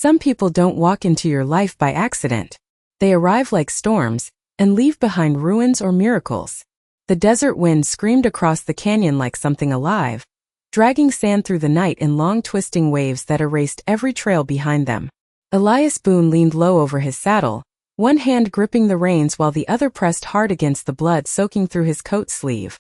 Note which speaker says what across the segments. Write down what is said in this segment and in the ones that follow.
Speaker 1: Some people don't walk into your life by accident. They arrive like storms and leave behind ruins or miracles. The desert wind screamed across the canyon like something alive, dragging sand through the night in long twisting waves that erased every trail behind them. Elias Boone leaned low over his saddle, one hand gripping the reins while the other pressed hard against the blood soaking through his coat sleeve.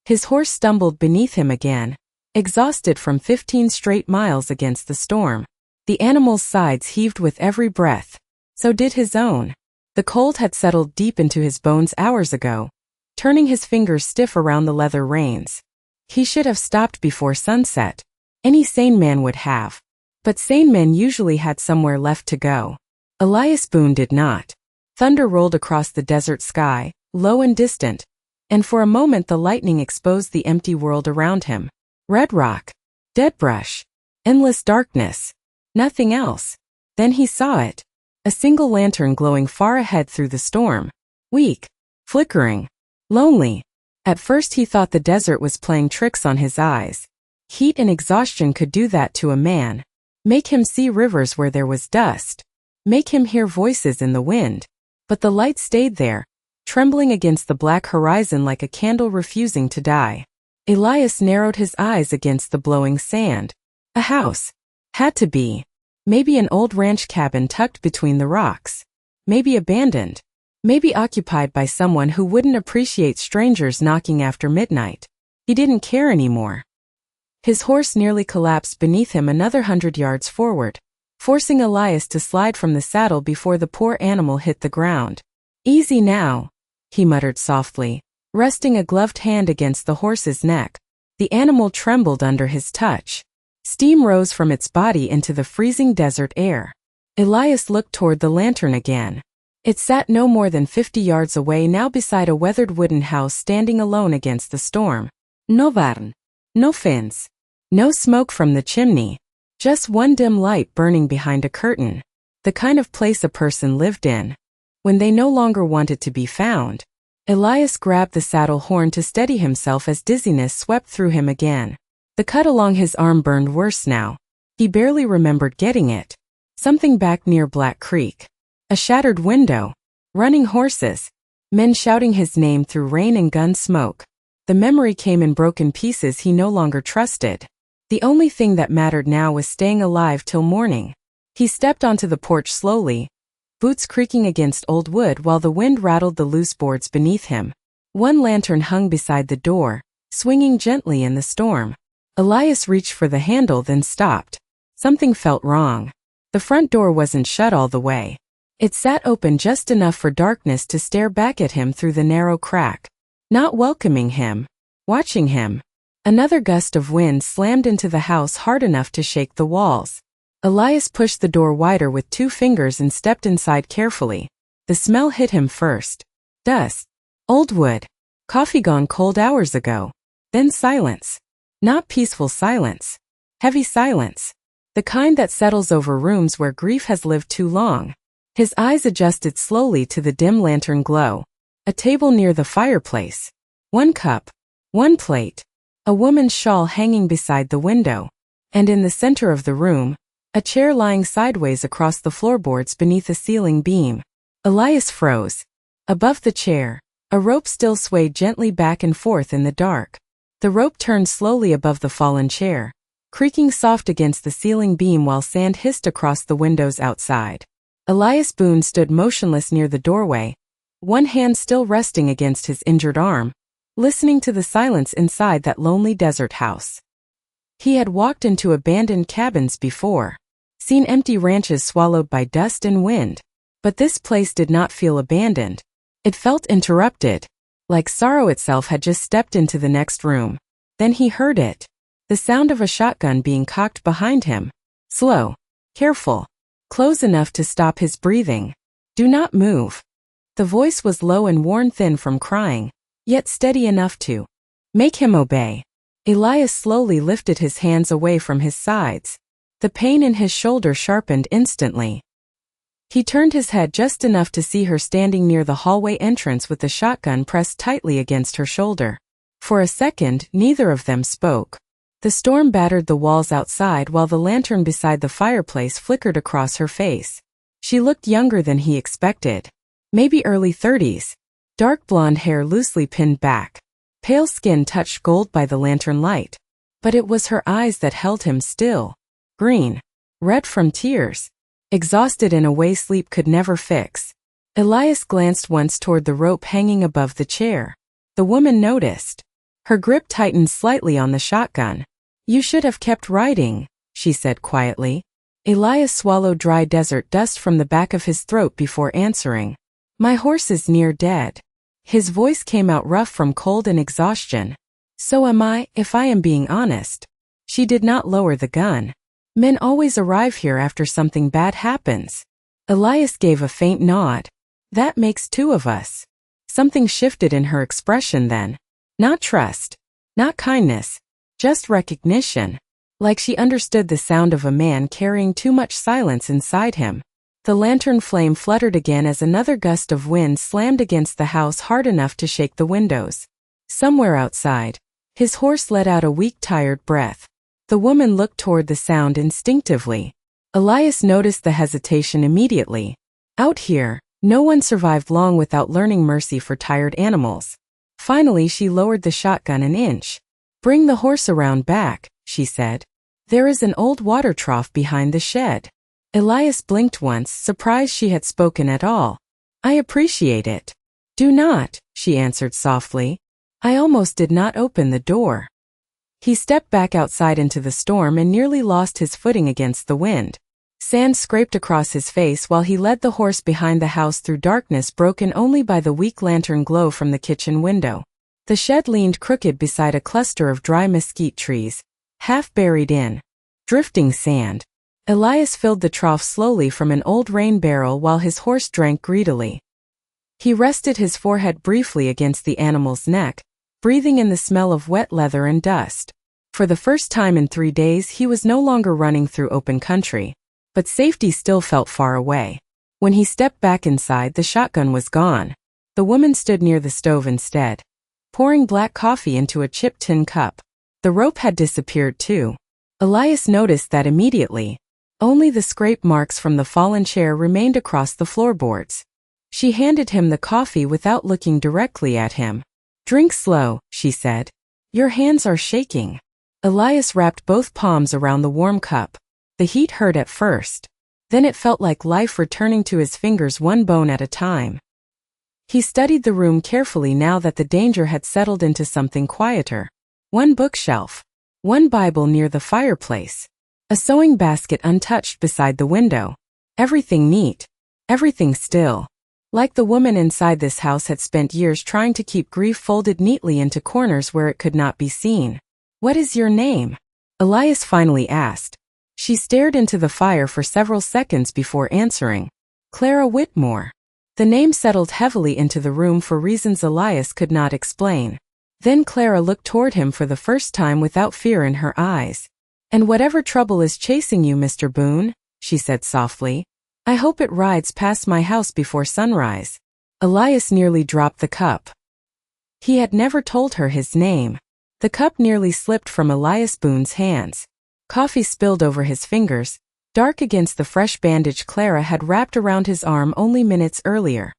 Speaker 1: His horse stumbled beneath him again, exhausted from 15 straight miles against the storm. The animal's sides heaved with every breath. So did his own. The cold had settled deep into his bones hours ago, turning his fingers stiff around the leather reins. He should have stopped before sunset. Any sane man would have. But sane men usually had somewhere left to go. Elias Boone did not. Thunder rolled across the desert sky, low and distant, and for a moment the lightning exposed the empty world around him. Red rock, dead brush, endless darkness, nothing else. Then he saw it. A single lantern glowing far ahead through the storm. Weak, flickering, lonely. At first he thought the desert was playing tricks on his eyes. Heat and exhaustion could do that to a man. Make him see rivers where there was dust. Make him hear voices in the wind. But the light stayed there, trembling against the black horizon like a candle refusing to die. Elias narrowed his eyes against the blowing sand. A house. Had to be. Maybe an old ranch cabin tucked between the rocks. Maybe abandoned. Maybe occupied by someone who wouldn't appreciate strangers knocking after midnight. He didn't care anymore. His horse nearly collapsed beneath him another 100 yards forward, forcing Elias to slide from the saddle before the poor animal hit the ground. Easy now, he muttered softly, resting a gloved hand against the horse's neck. The animal trembled under his touch. Steam rose from its body into the freezing desert air. Elias looked toward the lantern again. It sat no more than 50 yards away now beside a weathered wooden house standing alone against the storm. No barn. No fence. No smoke from the chimney. Just one dim light burning behind a curtain. The kind of place a person lived in when they no longer wanted to be found. Elias grabbed the saddle horn to steady himself as dizziness swept through him again. The cut along his arm burned worse now. He barely remembered getting it. Something back near Black Creek. A shattered window. Running horses. Men shouting his name through rain and gun smoke. The memory came in broken pieces he no longer trusted. The only thing that mattered now was staying alive till morning. He stepped onto the porch slowly, boots creaking against old wood while the wind rattled the loose boards beneath him. One lantern hung beside the door, swinging gently in the storm. Elias reached for the handle then stopped. Something felt wrong. The front door wasn't shut all the way. It sat open just enough for darkness to stare back at him through the narrow crack. Not welcoming him. Watching him. Another gust of wind slammed into the house hard enough to shake the walls. Elias pushed the door wider with 2 fingers and stepped inside carefully. The smell hit him first. Dust. Old wood. Coffee gone cold hours ago. Then silence. Not peaceful silence. Heavy silence. The kind that settles over rooms where grief has lived too long. His eyes adjusted slowly to the dim lantern glow. A table near the fireplace. 1 cup. 1 plate. A woman's shawl hanging beside the window. And in the center of the room, a chair lying sideways across the floorboards beneath a ceiling beam. Elias froze. Above the chair, a rope still swayed gently back and forth in the dark. The rope turned slowly above the fallen chair, creaking soft against the ceiling beam while sand hissed across the windows outside. Elias Boone stood motionless near the doorway, one hand still resting against his injured arm, listening to the silence inside that lonely desert house. He had walked into abandoned cabins before, seen empty ranches swallowed by dust and wind, but this place did not feel abandoned. It felt interrupted, like sorrow itself had just stepped into the next room. Then he heard it, the sound of a shotgun being cocked behind him. Slow, careful, close enough to stop his breathing. Do not move. The voice was low and worn thin from crying, yet steady enough to make him obey. Elias slowly lifted his hands away from his sides. The pain in his shoulder sharpened instantly. He turned his head just enough to see her standing near the hallway entrance with the shotgun pressed tightly against her shoulder. For a second, neither of them spoke. The storm battered the walls outside while the lantern beside the fireplace flickered across her face. She looked younger than he expected. Maybe early 30s. Dark blonde hair loosely pinned back. Pale skin touched gold by the lantern light. But it was her eyes that held him still. Green. Red from tears. Exhausted in a way sleep could never fix. Elias glanced once toward the rope hanging above the chair. The woman noticed. Her grip tightened slightly on the shotgun. "You should have kept riding," she said quietly. Elias swallowed dry desert dust from the back of his throat before answering. "My horse is near dead." His voice came out rough from cold and exhaustion. "So am I, if I am being honest." She did not lower the gun. "Men always arrive here after something bad happens." Elias gave a faint nod. "That makes two of us." Something shifted in her expression then. Not trust. Not kindness. Just recognition. Like she understood the sound of a man carrying too much silence inside him. The lantern flame fluttered again as another gust of wind slammed against the house hard enough to shake the windows. Somewhere outside, his horse let out a weak, tired breath. The woman looked toward the sound instinctively. Elias noticed the hesitation immediately. Out here, no one survived long without learning mercy for tired animals. Finally, she lowered the shotgun an inch. "Bring the horse around back," she said. "There is an old water trough behind the shed." Elias blinked once, surprised she had spoken at all. "I appreciate it." "Do not," she answered softly. "I almost did not open the door." He stepped back outside into the storm and nearly lost his footing against the wind. Sand scraped across his face while he led the horse behind the house through darkness broken only by the weak lantern glow from the kitchen window. The shed leaned crooked beside a cluster of dry mesquite trees, half buried in drifting sand. Elias filled the trough slowly from an old rain barrel while his horse drank greedily. He rested his forehead briefly against the animal's neck, breathing in the smell of wet leather and dust. For the first time in 3 days he was no longer running through open country. But safety still felt far away. When he stepped back inside, the shotgun was gone. The woman stood near the stove instead, pouring black coffee into a chipped tin cup. The rope had disappeared too. Elias noticed that immediately. Only the scrape marks from the fallen chair remained across the floorboards. She handed him the coffee without looking directly at him. "Drink slow," she said. "Your hands are shaking." Elias wrapped both palms around the warm cup. The heat hurt at first. Then it felt like life returning to his fingers one bone at a time. He studied the room carefully now that the danger had settled into something quieter. One bookshelf. One Bible near the fireplace. A sewing basket untouched beside the window. Everything neat. Everything still. Like the woman inside this house had spent years trying to keep grief folded neatly into corners where it could not be seen. "What is your name?" Elias finally asked. She stared into the fire for several seconds before answering. "Clara Whitmore." The name settled heavily into the room for reasons Elias could not explain. Then Clara looked toward him for the first time without fear in her eyes. "And whatever trouble is chasing you, Mr. Boone," she said softly, "I hope it rides past my house before sunrise." Elias nearly dropped the cup. He had never told her his name. The cup nearly slipped from Elias Boone's hands. Coffee spilled over his fingers, dark against the fresh bandage Clara had wrapped around his arm only minutes earlier.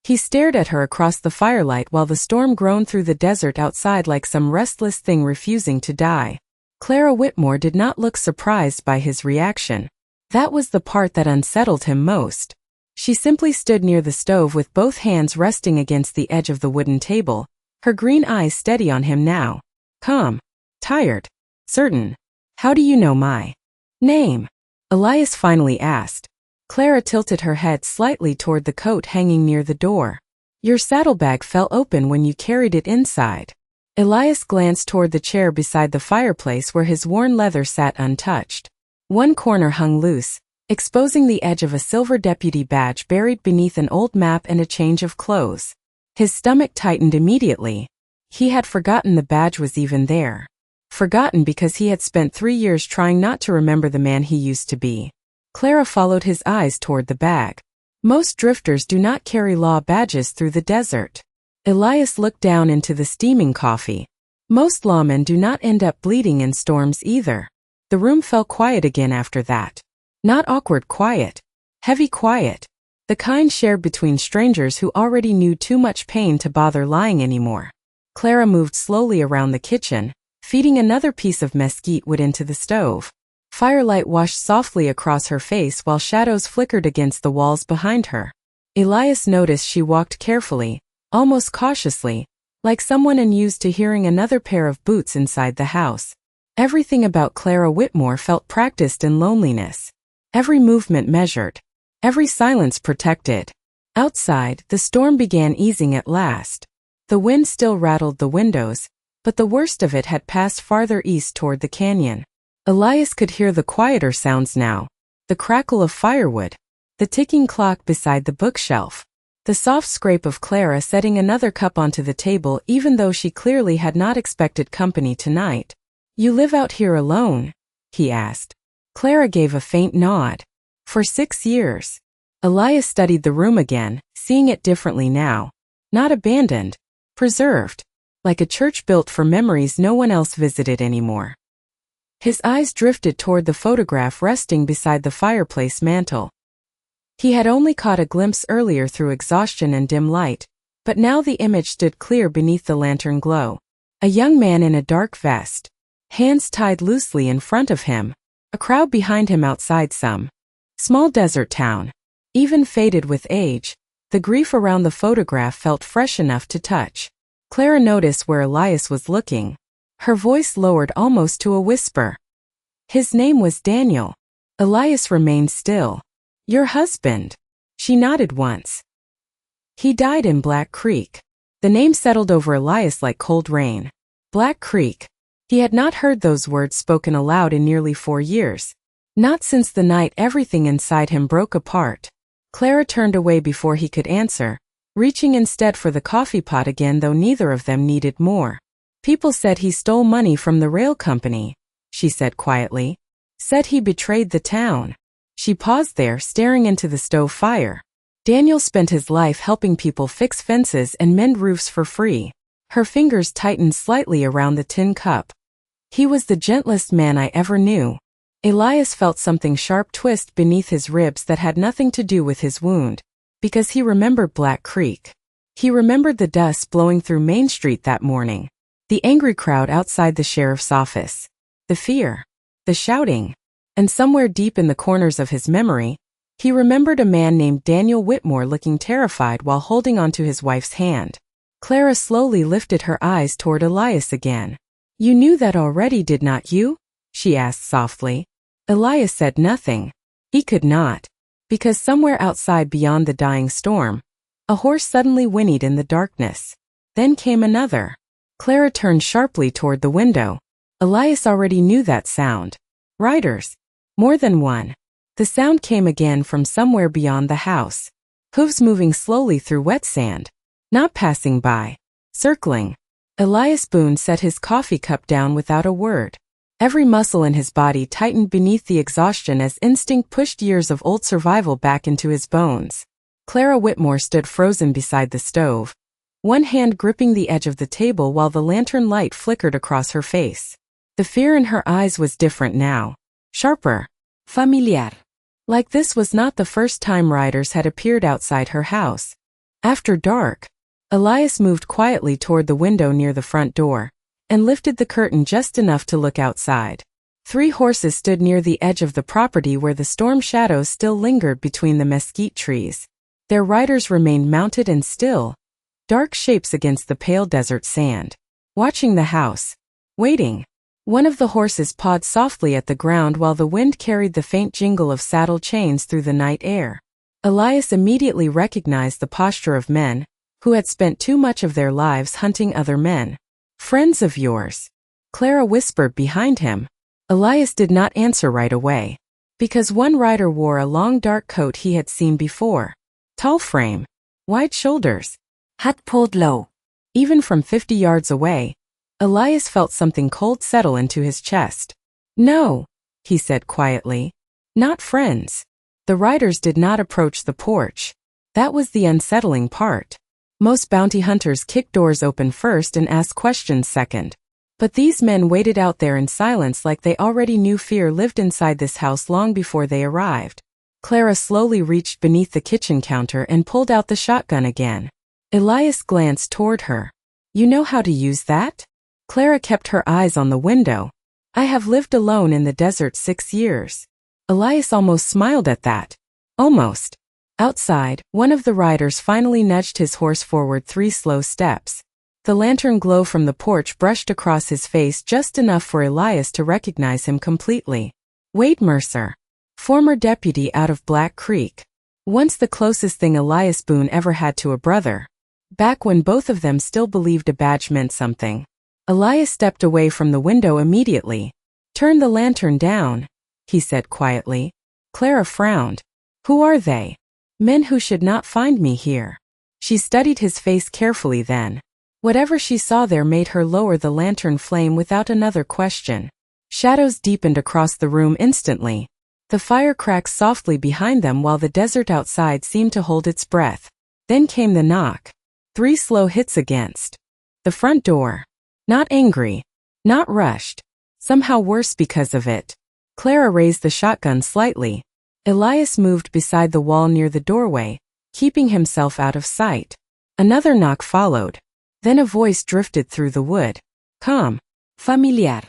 Speaker 1: He stared at her across the firelight while the storm groaned through the desert outside like some restless thing refusing to die. Clara Whitmore did not look surprised by his reaction. That was the part that unsettled him most. She simply stood near the stove with both hands resting against the edge of the wooden table, her green eyes steady on him now. "Calm. Tired. Certain. How do you know my name?" Elias finally asked. Clara tilted her head slightly toward the coat hanging near the door. "Your saddlebag fell open when you carried it inside." Elias glanced toward the chair beside the fireplace where his worn leather sat untouched. One corner hung loose, exposing the edge of a silver deputy badge buried beneath an old map and a change of clothes. His stomach tightened immediately. He had forgotten the badge was even there. Forgotten because he had spent 3 years trying not to remember the man he used to be. Clara followed his eyes toward the bag. Most drifters do not carry law badges through the desert. Elias looked down into the steaming coffee. Most lawmen do not end up bleeding in storms either. The room fell quiet again after that. Not awkward quiet. Heavy quiet. The kind shared between strangers who already knew too much pain to bother lying anymore. Clara moved slowly around the kitchen, feeding another piece of mesquite wood into the stove. Firelight washed softly across her face while shadows flickered against the walls behind her. Elias noticed she walked carefully, almost cautiously, like someone unused to hearing another pair of boots inside the house. Everything about Clara Whitmore felt practiced in loneliness. Every movement measured. Every silence protected. Outside, the storm began easing at last. The wind still rattled the windows, but the worst of it had passed farther east toward the canyon. Elias could hear the quieter sounds now. The crackle of firewood. The ticking clock beside the bookshelf. The soft scrape of Clara setting another cup onto the table even though she clearly had not expected company tonight. "You live out here alone?" he asked. Clara gave a faint nod. "For 6 years. Elias studied the room again, seeing it differently now. Not abandoned. Preserved. Like a church built for memories no one else visited anymore. His eyes drifted toward the photograph resting beside the fireplace mantel. He had only caught a glimpse earlier through exhaustion and dim light, but now the image stood clear beneath the lantern glow. A young man in a dark vest. Hands tied loosely in front of him. A crowd behind him outside some small desert town. Even faded with age, the grief around the photograph felt fresh enough to touch. Clara noticed where Elias was looking. Her voice lowered almost to a whisper. His name was Daniel. Elias remained still. "Your husband." She nodded once. "He died in Black Creek." The name settled over Elias like cold rain. Black Creek. He had not heard those words spoken aloud in nearly 4 years. Not since the night everything inside him broke apart. Clara turned away before he could answer, reaching instead for the coffee pot again though neither of them needed more. "People said he stole money from the rail company," she said quietly. "Said he betrayed the town." She paused there, staring into the stove fire. "Daniel spent his life helping people fix fences and mend roofs for free." Her fingers tightened slightly around the tin cup. "He was the gentlest man I ever knew." Elias felt something sharp twist beneath his ribs that had nothing to do with his wound, because he remembered Black Creek. He remembered the dust blowing through Main Street that morning. The angry crowd outside the sheriff's office. The fear. The shouting. And somewhere deep in the corners of his memory, he remembered a man named Daniel Whitmore looking terrified while holding onto his wife's hand. Clara slowly lifted her eyes toward Elias again. "You knew that already, did not you?" she asked softly. Elias said nothing. He could not. Because somewhere outside beyond the dying storm, a horse suddenly whinnied in the darkness. Then came another. Clara turned sharply toward the window. Elias already knew that sound. Riders. More than one. The sound came again from somewhere beyond the house. Hooves moving slowly through wet sand. Not passing by. Circling. Elias Boone set his coffee cup down without a word. Every muscle in his body tightened beneath the exhaustion as instinct pushed years of old survival back into his bones. Clara Whitmore stood frozen beside the stove, one hand gripping the edge of the table while the lantern light flickered across her face. The fear in her eyes was different now. Sharper. Familiar. Like this was not the first time riders had appeared outside her house. After dark, Elias moved quietly toward the window near the front door, and lifted the curtain just enough to look outside. 3 horses stood near the edge of the property where the storm shadows still lingered between the mesquite trees. Their riders remained mounted and still, dark shapes against the pale desert sand. Watching the house. Waiting. One of the horses pawed softly at the ground while the wind carried the faint jingle of saddle chains through the night air. Elias immediately recognized the posture of men who had spent too much of their lives hunting other men. "Friends of yours," Clara whispered behind him. Elias did not answer right away, because one rider wore a long dark coat he had seen before. Tall frame. Wide shoulders. Hat pulled low. Even from 50 yards away, Elias felt something cold settle into his chest. "No," he said quietly. "Not friends." The riders did not approach the porch. That was the unsettling part. Most bounty hunters kick doors open first and ask questions second. But these men waited out there in silence like they already knew fear lived inside this house long before they arrived. Clara slowly reached beneath the kitchen counter and pulled out the shotgun again. Elias glanced toward her. "You know how to use that?" Clara kept her eyes on the window. "I have lived alone in the desert 6 years." Elias almost smiled at that. Almost. Outside, one of the riders finally nudged his horse forward 3 slow steps. The lantern glow from the porch brushed across his face just enough for Elias to recognize him completely. Wade Mercer. Former deputy out of Black Creek. Once the closest thing Elias Boone ever had to a brother. Back when both of them still believed a badge meant something. Elias stepped away from the window immediately. "Turn the lantern down," he said quietly. Clara frowned. "Who are they?" "Men who should not find me here." She studied his face carefully then. Whatever she saw there made her lower the lantern flame without another question. Shadows deepened across the room instantly. The fire cracked softly behind them while the desert outside seemed to hold its breath. Then came the knock. 3 slow hits against the front door. Not angry. Not rushed. Somehow worse because of it. Clara raised the shotgun slightly. Elias moved beside the wall near the doorway, keeping himself out of sight. Another knock followed. Then a voice drifted through the wood. Calm. Familiar.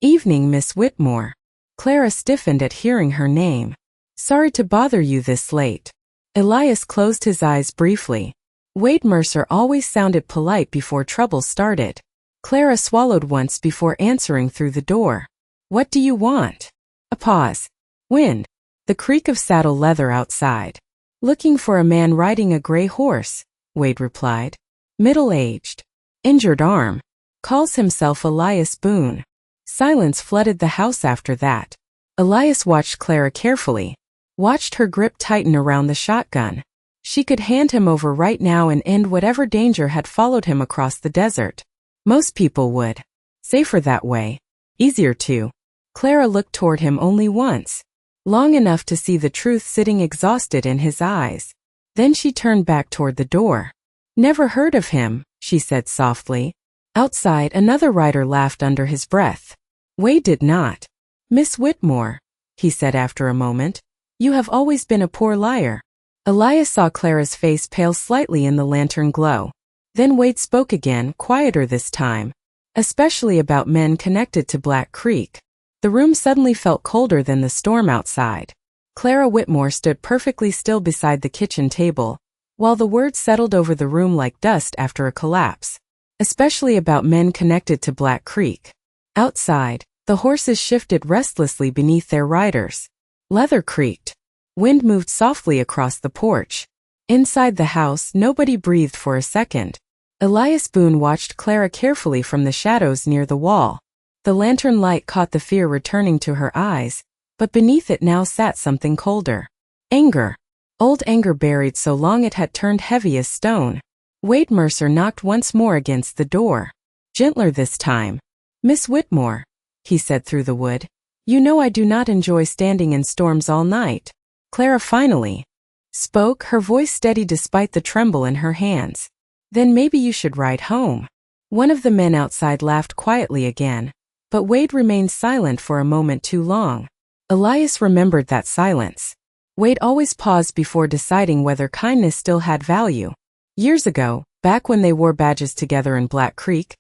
Speaker 1: "Evening, Miss Whitmore." Clara stiffened at hearing her name. "Sorry to bother you this late." Elias closed his eyes briefly. Wade Mercer always sounded polite before trouble started. Clara swallowed once before answering through the door. "What do you want?" A pause. Wind. The creak of saddle leather outside. "Looking for a man riding a gray horse," Wade replied. "Middle-aged. Injured arm. Calls himself Elias Boone." Silence flooded the house after that. Elias watched Clara carefully. Watched her grip tighten around the shotgun. She could hand him over right now and end whatever danger had followed him across the desert. Most people would. Safer that way. Easier to. Clara looked toward him only once. Long enough to see the truth sitting exhausted in his eyes. Then she turned back toward the door. "Never heard of him," she said softly. Outside, another rider laughed under his breath. Wade did not. "Miss Whitmore," he said after a moment, "you have always been a poor liar." Elias saw Clara's face pale slightly in the lantern glow. Then Wade spoke again, quieter this time. "Especially about men connected to Black Creek." The room suddenly felt colder than the storm outside. Clara Whitmore stood perfectly still beside the kitchen table, while the words settled over the room like dust after a collapse. Especially about men connected to Black Creek. Outside, the horses shifted restlessly beneath their riders. Leather creaked. Wind moved softly across the porch. Inside the house, nobody breathed for a second. Elias Boone watched Clara carefully from the shadows near the wall. The lantern light caught the fear returning to her eyes, but beneath it now sat something colder. Anger. Old anger buried so long it had turned heavy as stone. Wade Mercer knocked once more against the door. Gentler this time. "Miss Whitmore," he said through the wood, "you know I do not enjoy standing in storms all night." Clara finally spoke, her voice steady despite the tremble in her hands. "Then maybe you should ride home." One of the men outside laughed quietly again, but Wade remained silent for a moment too long. Elias remembered that silence. Wade always paused before deciding whether kindness still had value. Years ago, back when they wore badges together in Black Creek,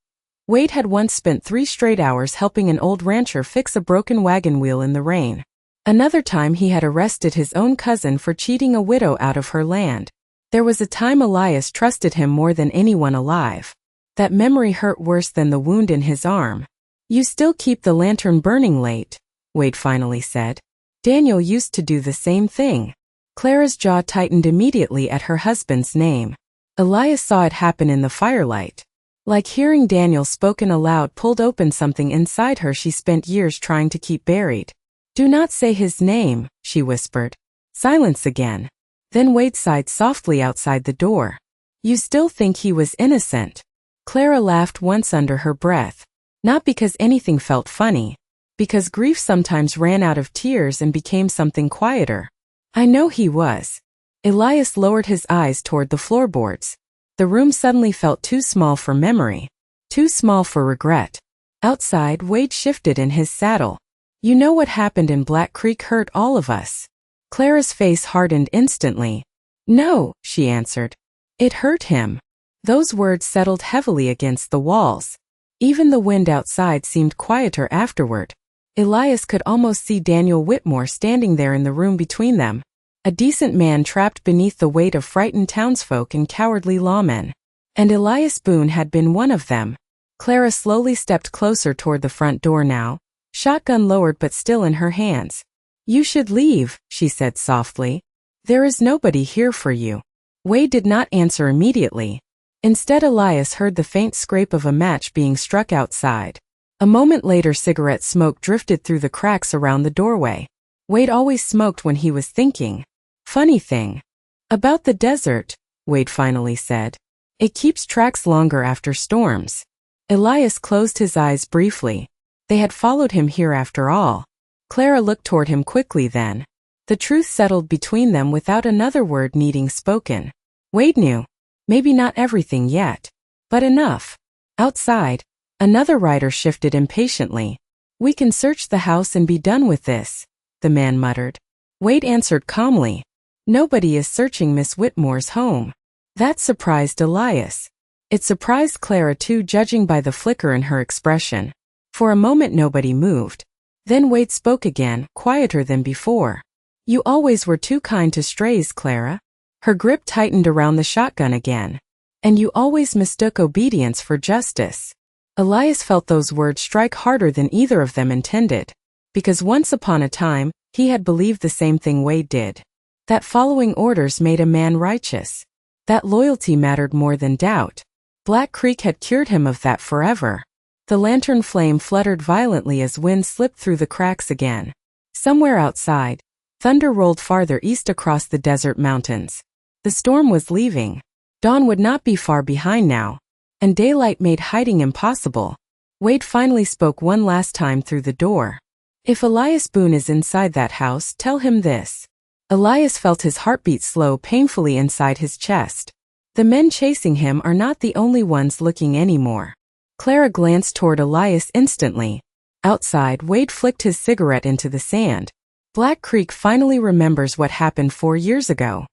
Speaker 1: Wade had once spent 3 straight hours helping an old rancher fix a broken wagon wheel in the rain. Another time he had arrested his own cousin for cheating a widow out of her land. There was a time Elias trusted him more than anyone alive. That memory hurt worse than the wound in his arm. "You still keep the lantern burning late," Wade finally said. "Daniel used to do the same thing." Clara's jaw tightened immediately at her husband's name. Elias saw it happen in the firelight. Like hearing Daniel spoken aloud pulled open something inside her she spent years trying to keep buried. "Do not say his name," she whispered. Silence again. Then Wade sighed softly outside the door. "You still think he was innocent?" Clara laughed once under her breath. Not because anything felt funny. Because grief sometimes ran out of tears and became something quieter. "I know he was." Elias lowered his eyes toward the floorboards. The room suddenly felt too small for memory. Too small for regret. Outside, Wade shifted in his saddle. You know what happened in Black Creek hurt all of us. Clara's face hardened instantly. No, she answered. It hurt him. Those words settled heavily against the walls. Even the wind outside seemed quieter afterward. Elias could almost see Daniel Whitmore standing there in the room between them. A decent man trapped beneath the weight of frightened townsfolk and cowardly lawmen. And Elias Boone had been one of them. Clara slowly stepped closer toward the front door now, shotgun lowered but still in her hands. You should leave, she said softly. There is nobody here for you. Wade did not answer immediately. Instead, Elias heard the faint scrape of a match being struck outside. A moment later, cigarette smoke drifted through the cracks around the doorway. Wade always smoked when he was thinking. Funny thing about the desert, Wade finally said. It keeps tracks longer after storms. Elias closed his eyes briefly. They had followed him here after all. Clara looked toward him quickly then. The truth settled between them without another word needing spoken. Wade knew. Maybe not everything yet, but enough. Outside, another rider shifted impatiently. We can search the house and be done with this, the man muttered. Wade answered calmly. Nobody is searching Miss Whitmore's home. That surprised Elias. It surprised Clara too, judging by the flicker in her expression. For a moment nobody moved. Then Wade spoke again, quieter than before. You always were too kind to strays, Clara. Her grip tightened around the shotgun again. And you always mistook obedience for justice. Elias felt those words strike harder than either of them intended. Because once upon a time, he had believed the same thing Wade did. That following orders made a man righteous. That loyalty mattered more than doubt. Black Creek had cured him of that forever. The lantern flame fluttered violently as wind slipped through the cracks again. Somewhere outside, thunder rolled farther east across the desert mountains. The storm was leaving. Dawn would not be far behind now. And daylight made hiding impossible. Wade finally spoke one last time through the door. If Elias Boone is inside that house, tell him this. Elias felt his heartbeat slow painfully inside his chest. The men chasing him are not the only ones looking anymore. Clara glanced toward Elias instantly. Outside, Wade flicked his cigarette into the sand. Black Creek finally remembers what happened 4 years ago.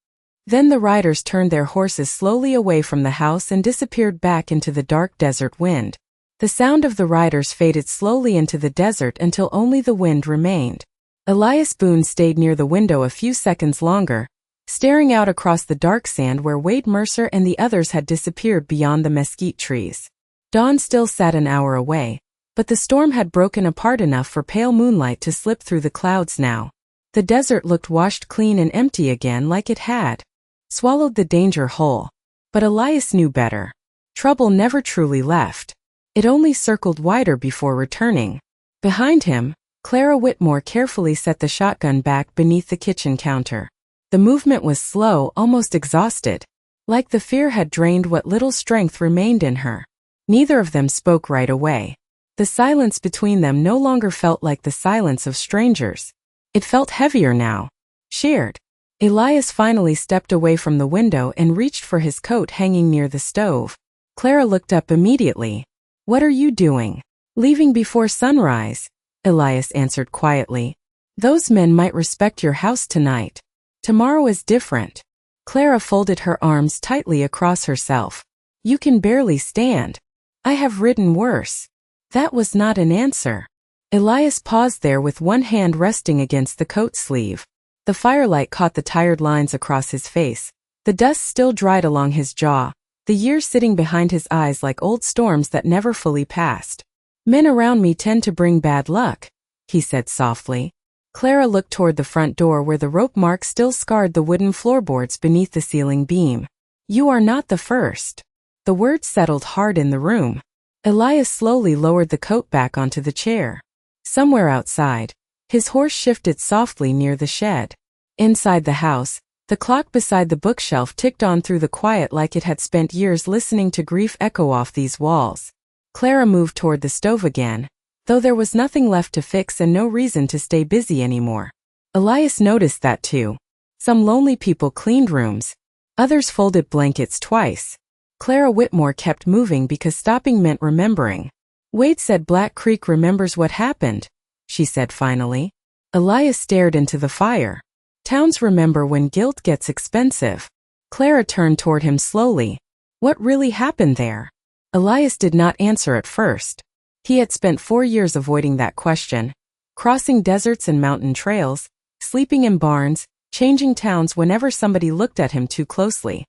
Speaker 1: Then the riders turned their horses slowly away from the house and disappeared back into the dark desert wind. The sound of the riders faded slowly into the desert until only the wind remained. Elias Boone stayed near the window a few seconds longer, staring out across the dark sand where Wade Mercer and the others had disappeared beyond the mesquite trees. Dawn still sat an hour away, but the storm had broken apart enough for pale moonlight to slip through the clouds now. The desert looked washed clean and empty again, like it had swallowed the danger whole. But Elias knew better. Trouble never truly left. It only circled wider before returning. Behind him, Clara Whitmore carefully set the shotgun back beneath the kitchen counter. The movement was slow, almost exhausted. Like the fear had drained what little strength remained in her. Neither of them spoke right away. The silence between them no longer felt like the silence of strangers. It felt heavier now. Shared. Elias finally stepped away from the window and reached for his coat hanging near the stove. Clara looked up immediately. What are you doing? Leaving before sunrise, Elias answered quietly. Those men might respect your house tonight. Tomorrow is different. Clara folded her arms tightly across herself. You can barely stand. I have ridden worse. That was not an answer. Elias paused there with one hand resting against the coat sleeve. The firelight caught the tired lines across his face. The dust still dried along his jaw, the years sitting behind his eyes like old storms that never fully passed. Men around me tend to bring bad luck, he said softly. Clara looked toward the front door where the rope mark still scarred the wooden floorboards beneath the ceiling beam. You are not the first. The words settled hard in the room. Elias slowly lowered the coat back onto the chair. Somewhere outside, his horse shifted softly near the shed. Inside the house, the clock beside the bookshelf ticked on through the quiet like it had spent years listening to grief echo off these walls. Clara moved toward the stove again, though there was nothing left to fix and no reason to stay busy anymore. Elias noticed that too. Some lonely people cleaned rooms. Others folded blankets twice. Clara Whitmore kept moving because stopping meant remembering. Wade said Black Creek remembers what happened, she said finally. Elias stared into the fire. Towns remember when guilt gets expensive. Clara turned toward him slowly. What really happened there? Elias did not answer at first. He had spent 4 years avoiding that question, crossing deserts and mountain trails, sleeping in barns, changing towns whenever somebody looked at him too closely.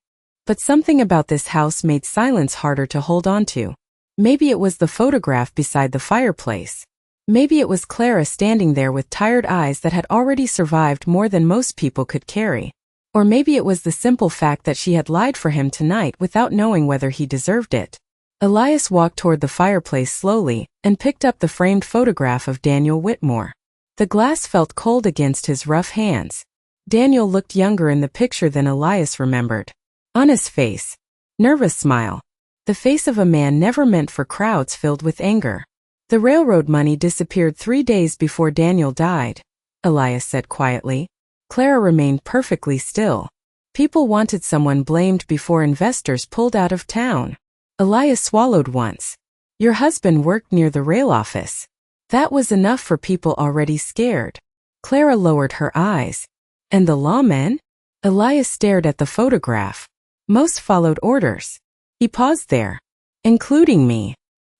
Speaker 1: But something about this house made silence harder to hold on to. Maybe it was the photograph beside the fireplace. Maybe it was Clara standing there with tired eyes that had already survived more than most people could carry. Or maybe it was the simple fact that she had lied for him tonight without knowing whether he deserved it. Elias walked toward the fireplace slowly and picked up the framed photograph of Daniel Whitmore. The glass felt cold against his rough hands. Daniel looked younger in the picture than Elias remembered. On his face, nervous smile. The face of a man never meant for crowds filled with anger. The railroad money disappeared 3 days before Daniel died, Elias said quietly. Clara remained perfectly still. People wanted someone blamed before investors pulled out of town. Elias swallowed once. Your husband worked near the rail office. That was enough for people already scared. Clara lowered her eyes. And the lawmen? Elias stared at the photograph. Most followed orders. He paused there. Including me.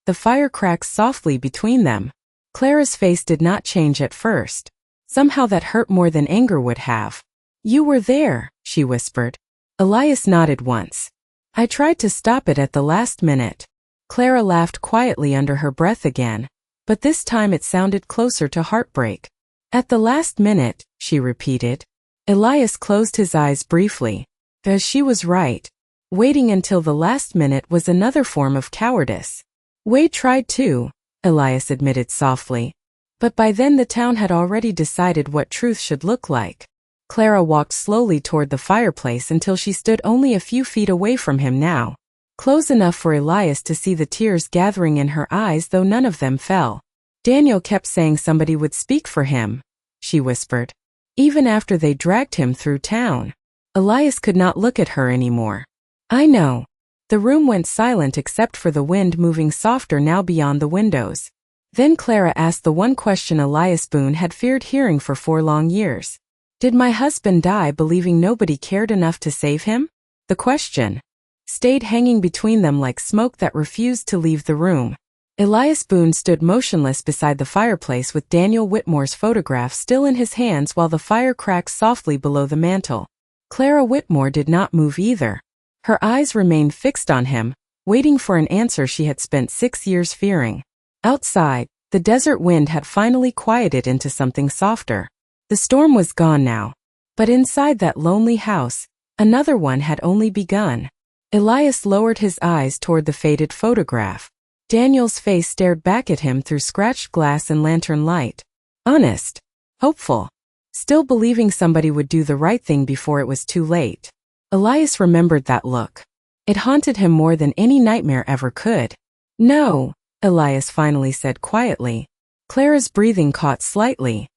Speaker 1: The fire cracked softly between them. Clara's face did not change at first. Somehow that hurt more than anger would have. You were there, she whispered. Elias nodded once. I tried to stop it at the last minute. Clara laughed quietly under her breath again, but this time it sounded closer to heartbreak. At the last minute, she repeated. Elias closed his eyes briefly. As she was right. Waiting until the last minute was another form of cowardice. Wade tried too, Elias admitted softly. But by then the town had already decided what truth should look like. Clara walked slowly toward the fireplace until she stood only a few feet away from him now. Close enough for Elias to see the tears gathering in her eyes, though none of them fell. Daniel kept saying somebody would speak for him, she whispered. Even after they dragged him through town. Elias could not look at her anymore. I know. The room went silent except for the wind moving softer now beyond the windows. Then Clara asked the one question Elias Boone had feared hearing for 4 long years. Did my husband die believing nobody cared enough to save him? The question stayed hanging between them like smoke that refused to leave the room. Elias Boone stood motionless beside the fireplace with Daniel Whitmore's photograph still in his hands while the fire cracked softly below the mantel. Clara Whitmore did not move either. Her eyes remained fixed on him, waiting for an answer she had spent 6 years fearing. Outside, the desert wind had finally quieted into something softer. The storm was gone now. But inside that lonely house, another one had only begun. Elias lowered his eyes toward the faded photograph. Daniel's face stared back at him through scratched glass and lantern light. Honest. Hopeful. Still believing somebody would do the right thing before it was too late. Elias remembered that look. It haunted him more than any nightmare ever could. No, Elias finally said quietly. Clara's breathing caught slightly.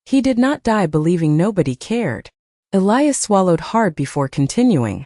Speaker 1: He did not die believing nobody cared. Elias swallowed hard before continuing.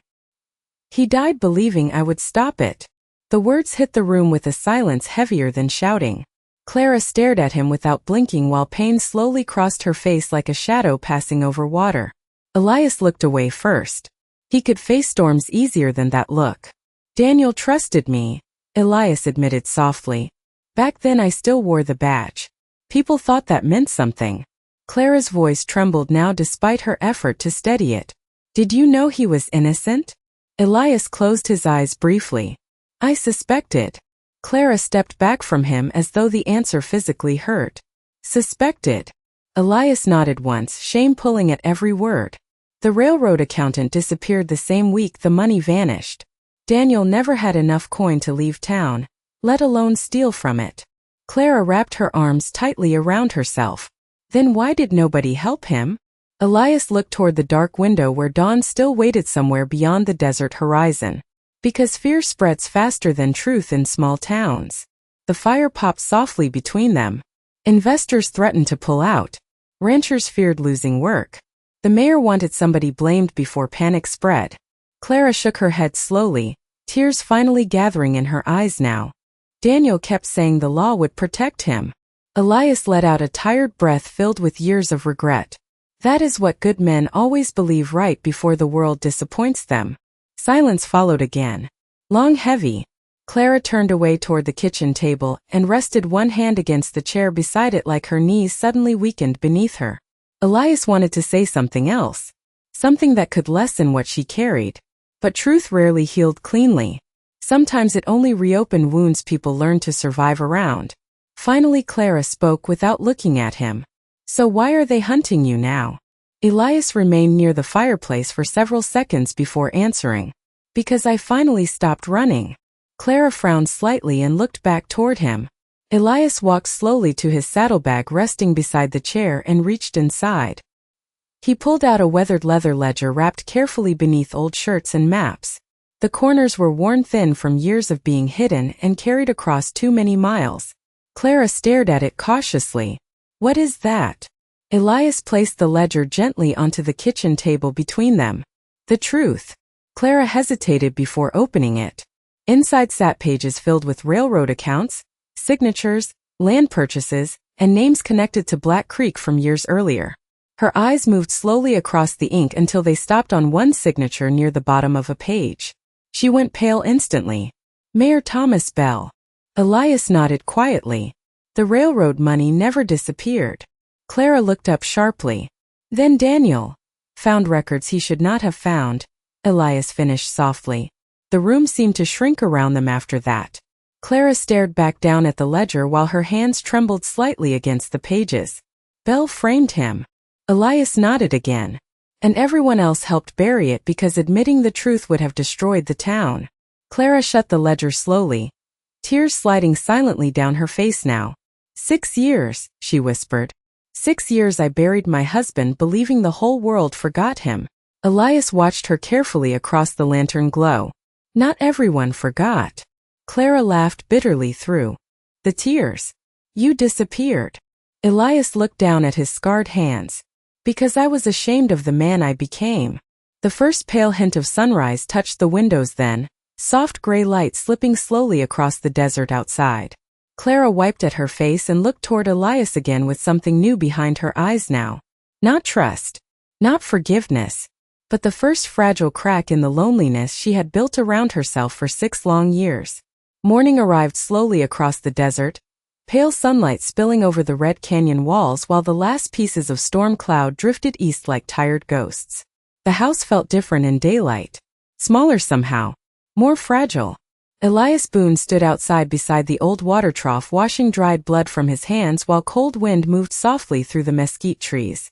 Speaker 1: He died believing I would stop it. The words hit the room with a silence heavier than shouting. Clara stared at him without blinking while pain slowly crossed her face like a shadow passing over water. Elias looked away first. He could face storms easier than that look. Daniel trusted me, Elias admitted softly. Back then I still wore the badge. People thought that meant something. Clara's voice trembled now despite her effort to steady it. Did you know he was innocent? Elias closed his eyes briefly. I suspected. Clara stepped back from him as though the answer physically hurt. Suspected. Elias nodded once, shame pulling at every word. The railroad accountant disappeared the same week the money vanished. Daniel never had enough coin to leave town, let alone steal from it. Clara wrapped her arms tightly around herself. Then why did nobody help him? Elias looked toward the dark window where dawn still waited somewhere beyond the desert horizon. Because fear spreads faster than truth in small towns. The fire popped softly between them. Investors threatened to pull out. Ranchers feared losing work. The mayor wanted somebody blamed before panic spread. Clara shook her head slowly, tears finally gathering in her eyes now. Daniel kept saying the law would protect him. Elias let out a tired breath filled with years of regret. That is what good men always believe right before the world disappoints them. Silence followed again. Long, heavy. Clara turned away toward the kitchen table and rested one hand against the chair beside it like her knees suddenly weakened beneath her. Elias wanted to say something else. Something that could lessen what she carried. But truth rarely healed cleanly. Sometimes it only reopened wounds people learned to survive around. Finally Clara spoke without looking at him. So why are they hunting you now? Elias remained near the fireplace for several seconds before answering. Because I finally stopped running. Clara frowned slightly and looked back toward him. Elias walked slowly to his saddlebag resting beside the chair and reached inside. He pulled out a weathered leather ledger wrapped carefully beneath old shirts and maps. The corners were worn thin from years of being hidden and carried across too many miles. Clara stared at it cautiously. What is that? Elias placed the ledger gently onto the kitchen table between them. The truth. Clara hesitated before opening it. Inside sat pages filled with railroad accounts, signatures, land purchases, and names connected to Black Creek from years earlier. Her eyes moved slowly across the ink until they stopped on one signature near the bottom of a page. She went pale instantly. Mayor Thomas Bell. Elias nodded quietly. The railroad money never disappeared. Clara looked up sharply. Then Daniel found records he should not have found, Elias finished softly. The room seemed to shrink around them after that. Clara stared back down at the ledger while her hands trembled slightly against the pages. Bell framed him. Elias nodded again. And everyone else helped bury it because admitting the truth would have destroyed the town. Clara shut the ledger slowly, tears sliding silently down her face now. 6 years, she whispered. 6 years I buried my husband believing the whole world forgot him. Elias watched her carefully across the lantern glow. Not everyone forgot. Clara laughed bitterly through the tears. You disappeared. Elias looked down at his scarred hands. Because I was ashamed of the man I became. The first pale hint of sunrise touched the windows then, soft gray light slipping slowly across the desert outside. Clara wiped at her face and looked toward Elias again with something new behind her eyes now. Not trust. Not forgiveness. But the first fragile crack in the loneliness she had built around herself for 6 long years. Morning arrived slowly across the desert, pale sunlight spilling over the red canyon walls while the last pieces of storm cloud drifted east like tired ghosts. The house felt different in daylight. Smaller somehow. More fragile. Elias Boone stood outside beside the old water trough washing dried blood from his hands while cold wind moved softly through the mesquite trees.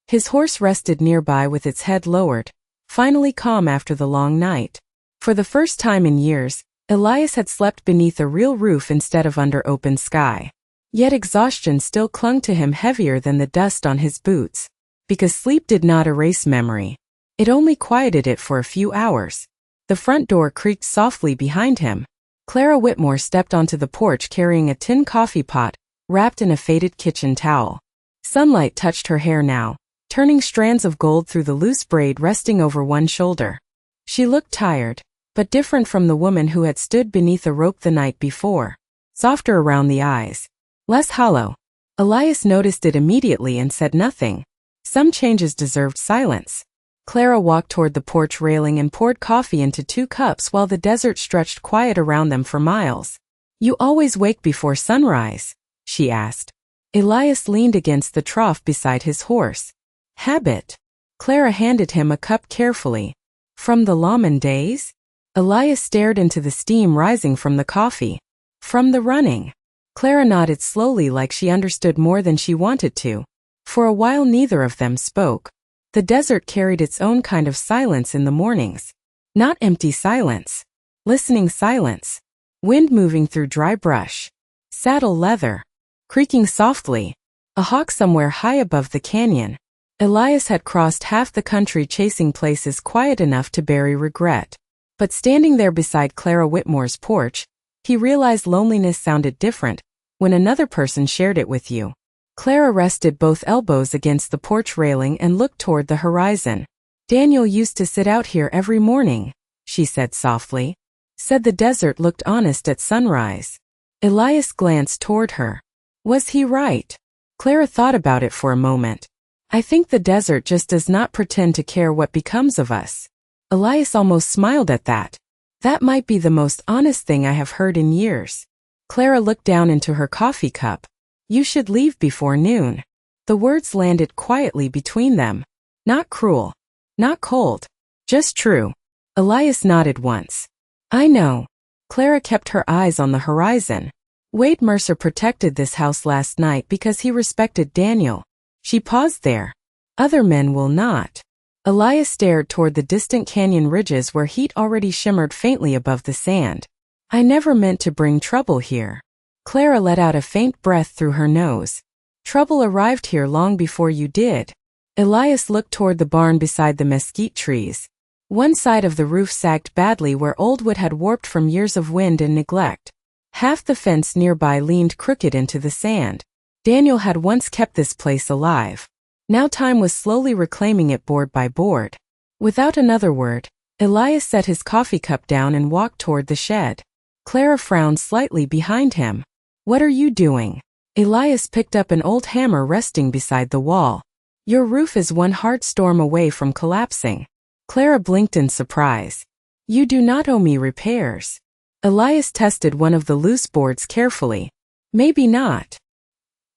Speaker 1: His horse rested nearby with its head lowered, finally calm after the long night. For the first time in years, Elias had slept beneath a real roof instead of under open sky. Yet exhaustion still clung to him heavier than the dust on his boots. Because sleep did not erase memory. It only quieted it for a few hours. The front door creaked softly behind him. Clara Whitmore stepped onto the porch carrying a tin coffee pot, wrapped in a faded kitchen towel. Sunlight touched her hair now, turning strands of gold through the loose braid resting over one shoulder. She looked tired, but different from the woman who had stood beneath a rope the night before. Softer around the eyes. Less hollow. Elias noticed it immediately and said nothing. Some changes deserved silence. Clara walked toward the porch railing and poured coffee into 2 cups while the desert stretched quiet around them for miles. You always wake before sunrise? She asked. Elias leaned against the trough beside his horse. Habit. Clara handed him a cup carefully. From the lawman days? Elias stared into the steam rising from the coffee. From the running. Clara nodded slowly like she understood more than she wanted to. For a while neither of them spoke. The desert carried its own kind of silence in the mornings. Not empty silence. Listening silence. Wind moving through dry brush. Saddle leather. Creaking softly. A hawk somewhere high above the canyon. Elias had crossed half the country chasing places quiet enough to bury regret. But standing there beside Clara Whitmore's porch, he realized loneliness sounded different when another person shared it with you. Clara rested both elbows against the porch railing and looked toward the horizon. Daniel used to sit out here every morning, she said softly. Said the desert looked honest at sunrise. Elias glanced toward her. Was he right? Clara thought about it for a moment. I think the desert just does not pretend to care what becomes of us. Elias almost smiled at that. That might be the most honest thing I have heard in years. Clara looked down into her coffee cup. You should leave before noon. The words landed quietly between them. Not cruel. Not cold. Just true. Elias nodded once. I know. Clara kept her eyes on the horizon. Wade Mercer protected this house last night because he respected Daniel. She paused there. Other men will not. Elias stared toward the distant canyon ridges where heat already shimmered faintly above the sand. I never meant to bring trouble here. Clara let out a faint breath through her nose. Trouble arrived here long before you did. Elias looked toward the barn beside the mesquite trees. One side of the roof sagged badly where old wood had warped from years of wind and neglect. Half the fence nearby leaned crooked into the sand. Daniel had once kept this place alive. Now time was slowly reclaiming it board by board. Without another word, Elias set his coffee cup down and walked toward the shed. Clara frowned slightly behind him. What are you doing? Elias picked up an old hammer resting beside the wall. Your roof is one hard storm away from collapsing. Clara blinked in surprise. You do not owe me repairs. Elias tested one of the loose boards carefully. Maybe not.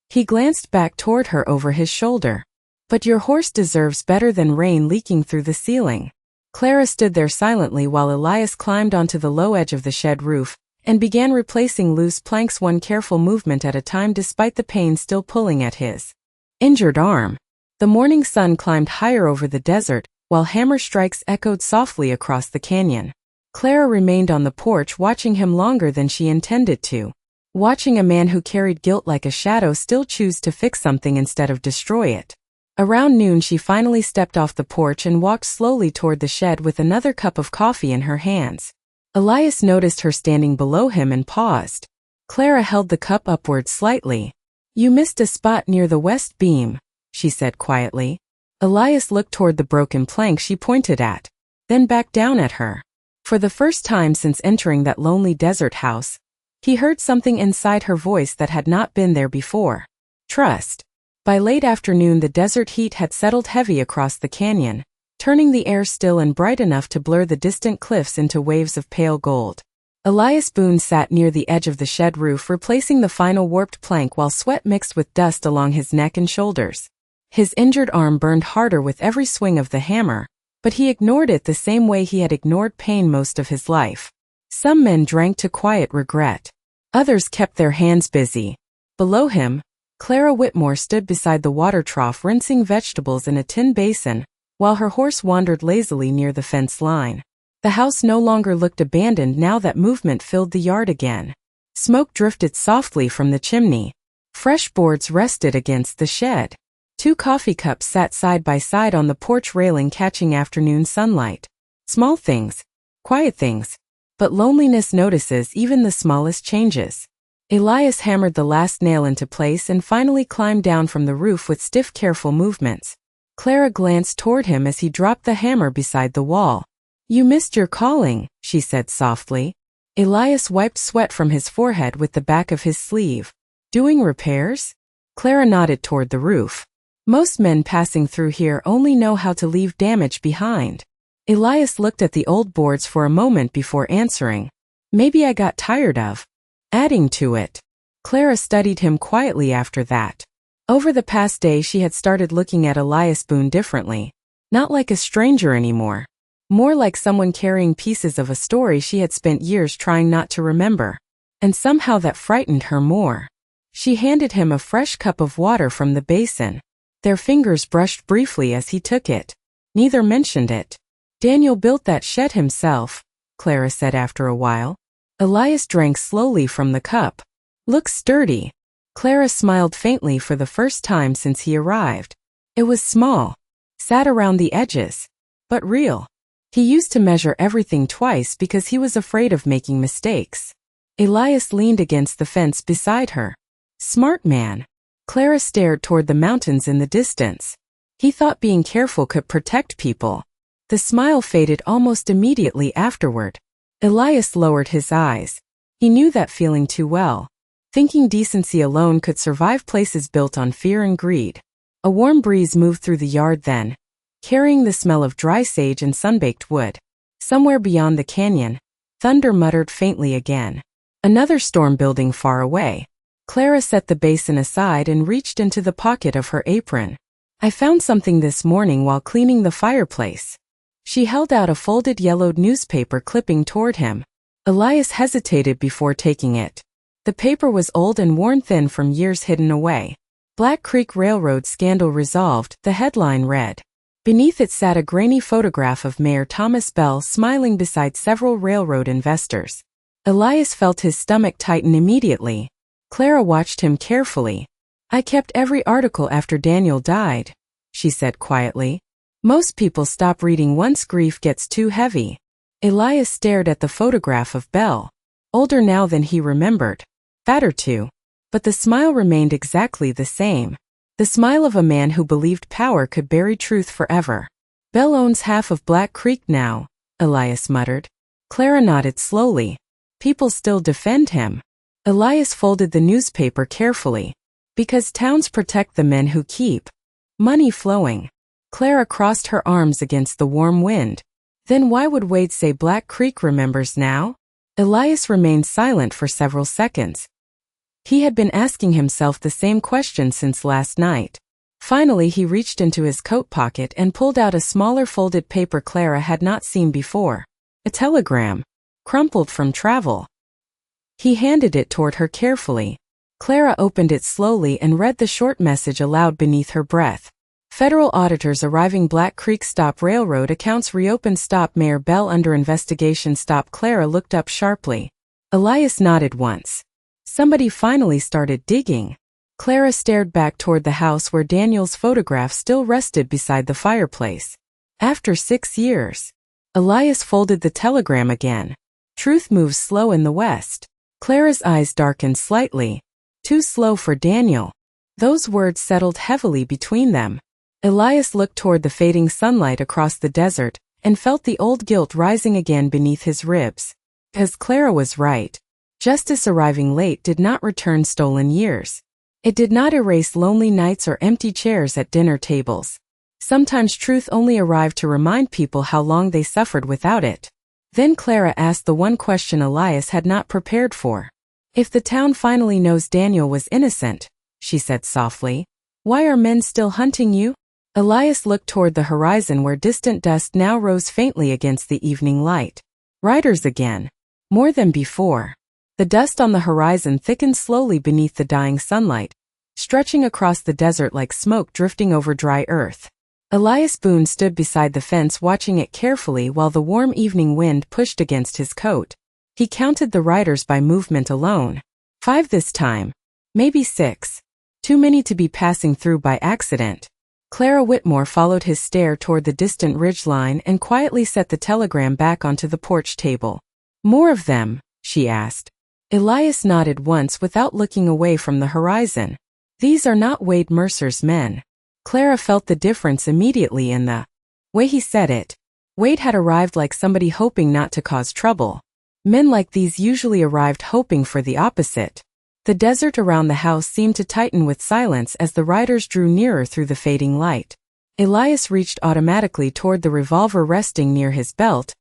Speaker 1: He glanced back toward her over his shoulder. But your horse deserves better than rain leaking through the ceiling. Clara stood there silently while Elias climbed onto the low edge of the shed roof and began replacing loose planks one careful movement at a time despite the pain still pulling at his injured arm. The morning sun climbed higher over the desert, while hammer strikes echoed softly across the canyon. Clara remained on the porch watching him longer than she intended to. Watching a man who carried guilt like a shadow still choose to fix something instead of destroy it. Around noon she finally stepped off the porch and walked slowly toward the shed with another cup of coffee in her hands. Elias noticed her standing below him and paused. Clara held the cup upward slightly. You missed a spot near the west beam, she said quietly. Elias looked toward the broken plank she pointed at, then back down at her. For the first time since entering that lonely desert house, he heard something inside her voice that had not been there before. Trust. By late afternoon the desert heat had settled heavy across the canyon, turning the air still and bright enough to blur the distant cliffs into waves of pale gold. Elias Boone sat near the edge of the shed roof replacing the final warped plank while sweat mixed with dust along his neck and shoulders. His injured arm burned harder with every swing of the hammer, but he ignored it the same way he had ignored pain most of his life. Some men drank to quiet regret. Others kept their hands busy. Below him, Clara Whitmore stood beside the water trough rinsing vegetables in a tin basin, while her horse wandered lazily near the fence line. The house no longer looked abandoned now that movement filled the yard again. Smoke drifted softly from the chimney. Fresh boards rested against the shed. 2 coffee cups sat side by side on the porch railing catching afternoon sunlight. Small things. Quiet things. But loneliness notices even the smallest changes. Elias hammered the last nail into place and finally climbed down from the roof with stiff careful movements. Clara glanced toward him as he dropped the hammer beside the wall. You missed your calling, she said softly. Elias wiped sweat from his forehead with the back of his sleeve. Doing repairs? Clara nodded toward the roof. Most men passing through here only know how to leave damage behind. Elias looked at the old boards for a moment before answering. Maybe I got tired of adding to it. Clara studied him quietly after that. Over the past day she had started looking at Elias Boone differently. Not like a stranger anymore. More like someone carrying pieces of a story she had spent years trying not to remember. And somehow that frightened her more. She handed him a fresh cup of water from the basin. Their fingers brushed briefly as he took it. Neither mentioned it. Daniel built that shed himself, Clara said after a while. Elias drank slowly from the cup. Looks sturdy. Clara smiled faintly for the first time since he arrived. It was small. Sat around the edges. But real. He used to measure everything twice because he was afraid of making mistakes. Elias leaned against the fence beside her. Smart man. Clara stared toward the mountains in the distance. He thought being careful could protect people. The smile faded almost immediately afterward. Elias lowered his eyes. He knew that feeling too well. thinking decency alone could survive places built on fear and greed. A warm breeze moved through the yard then, carrying the smell of dry sage and sunbaked wood. Somewhere beyond the canyon, thunder muttered faintly again. Another storm building far away. Clara set the basin aside and reached into the pocket of her apron. I found something this morning while cleaning the fireplace. She held out a folded yellowed newspaper clipping toward him. Elias hesitated before taking it. The paper was old and worn thin from years hidden away. Black Creek Railroad Scandal Resolved, the headline read. Beneath it sat a grainy photograph of Mayor Thomas Bell smiling beside several railroad investors. Elias felt his stomach tighten immediately. Clara watched him carefully. I kept every article after Daniel died, she said quietly. Most people stop reading once grief gets too heavy. Elias stared at the photograph of Bell. Older now than he remembered. Fatter too. But the smile remained exactly the same. The smile of a man who believed power could bury truth forever. Bell owns half of Black Creek now, Elias muttered. Clara nodded slowly. People still defend him. Elias folded the newspaper carefully. Because towns protect the men who keep money flowing. Clara crossed her arms against the warm wind. Then why would Wade say Black Creek remembers now? Elias remained silent for several seconds. He had been asking himself the same question since last night. Finally he reached into his coat pocket and pulled out a smaller folded paper Clara had not seen before. A telegram. Crumpled from travel. He handed it toward her carefully. Clara opened it slowly and read the short message aloud beneath her breath. Federal auditors arriving. Black Creek Stop Railroad accounts reopened. Stop Mayor Bell under investigation. Stop. Clara looked up sharply. Elias nodded once. Somebody finally started digging. Clara stared back toward the house where Daniel's photograph still rested beside the fireplace. After 6 years. Elias folded the telegram again. Truth moves slow in the West. Clara's eyes darkened slightly. Too slow for Daniel. Those words settled heavily between them. Elias looked toward the fading sunlight across the desert and felt the old guilt rising again beneath his ribs. As Clara was right. Justice arriving late did not return stolen years. It did not erase lonely nights or empty chairs at dinner tables. Sometimes truth only arrived to remind people how long they suffered without it. Then Clara asked the one question Elias had not prepared for. If the town finally knows Daniel was innocent, she said softly, why are men still hunting you? Elias looked toward the horizon where distant dust now rose faintly against the evening light. Riders again. More than before. The dust on the horizon thickened slowly beneath the dying sunlight, stretching across the desert like smoke drifting over dry earth. Elias Boone stood beside the fence watching it carefully while the warm evening wind pushed against his coat. He counted the riders by movement alone. 5 this time. Maybe 6. Too many to be passing through by accident. Clara Whitmore followed his stare toward the distant ridgeline and quietly set the telegram back onto the porch table. More of them, she asked. Elias nodded once without looking away from the horizon. These are not Wade Mercer's men. Clara felt the difference immediately in the way he said it. Wade had arrived like somebody hoping not to cause trouble. Men like these usually arrived hoping for the opposite. The desert around the house seemed to tighten with silence as the riders drew nearer through the fading light. Elias reached automatically toward the revolver resting near his belt,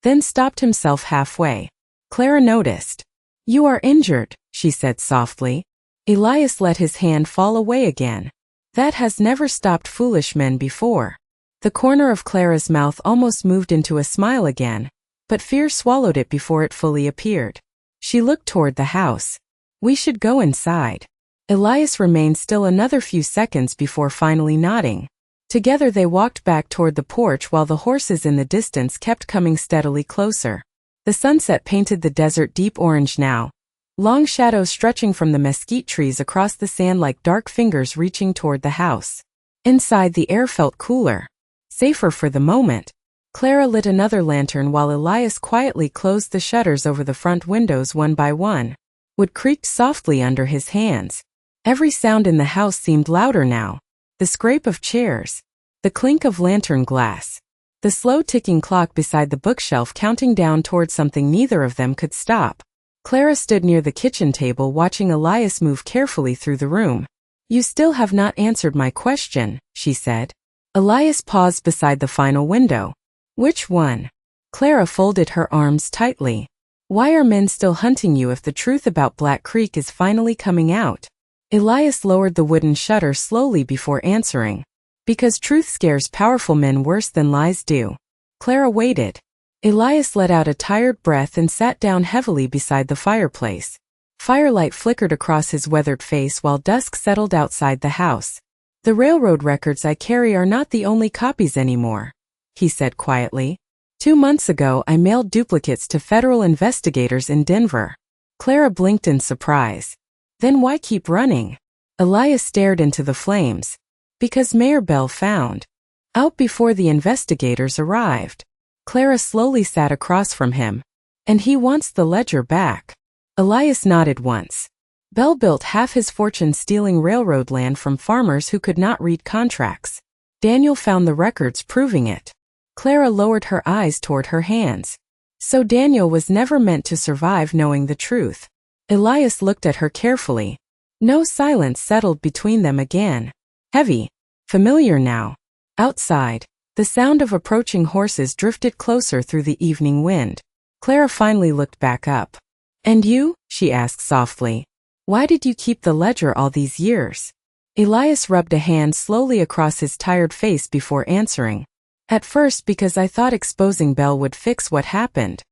Speaker 1: then stopped himself halfway. Clara noticed. You are injured, she said softly. Elias let his hand fall away again. That has never stopped foolish men before. The corner of Clara's mouth almost moved into a smile again, but fear swallowed it before it fully appeared. She looked toward the house. We should go inside. Elias remained still another few seconds before finally nodding. Together they walked back toward the porch while the horses in the distance kept coming steadily closer. The sunset painted the desert deep orange now, long shadows stretching from the mesquite trees across the sand like dark fingers reaching toward the house. Inside the air felt cooler, safer for the moment. Clara lit another lantern while Elias quietly closed the shutters over the front windows one by one. Wood creaked softly under his hands. Every sound in the house seemed louder now. The scrape of chairs, the clink of lantern glass, the slow ticking clock beside the bookshelf counting down toward something neither of them could stop. Clara stood near the kitchen table watching Elias move carefully through the room. "You still have not answered my question," she said. Elias paused beside the final window. "Which one?" Clara folded her arms tightly. "Why are men still hunting you if the truth about Black Creek is finally coming out?" Elias lowered the wooden shutter slowly before answering. "Because truth scares powerful men worse than lies do." Clara waited. Elias let out a tired breath and sat down heavily beside the fireplace. Firelight flickered across his weathered face while dusk settled outside the house. "The railroad records I carry are not the only copies anymore," he said quietly. 2 months ago I mailed duplicates to federal investigators in Denver. Clara blinked in surprise. "Then why keep running?" Elias stared into the flames. "Because Mayor Bell found out before the investigators arrived." Clara slowly sat across from him. "And he wants the ledger back." Elias nodded once. "Bell built half his fortune stealing railroad land from farmers who could not read contracts. Daniel found the records proving it." Clara lowered her eyes toward her hands. "So Daniel was never meant to survive knowing the truth." Elias looked at her carefully. No silence settled between them again. Heavy. Familiar now. Outside, the sound of approaching horses drifted closer through the evening wind. Clara finally looked back up. "And you?" she asked softly. "Why did you keep the ledger all these years?" Elias rubbed a hand slowly across his tired face before answering. "At first because I thought exposing Bell would fix what happened."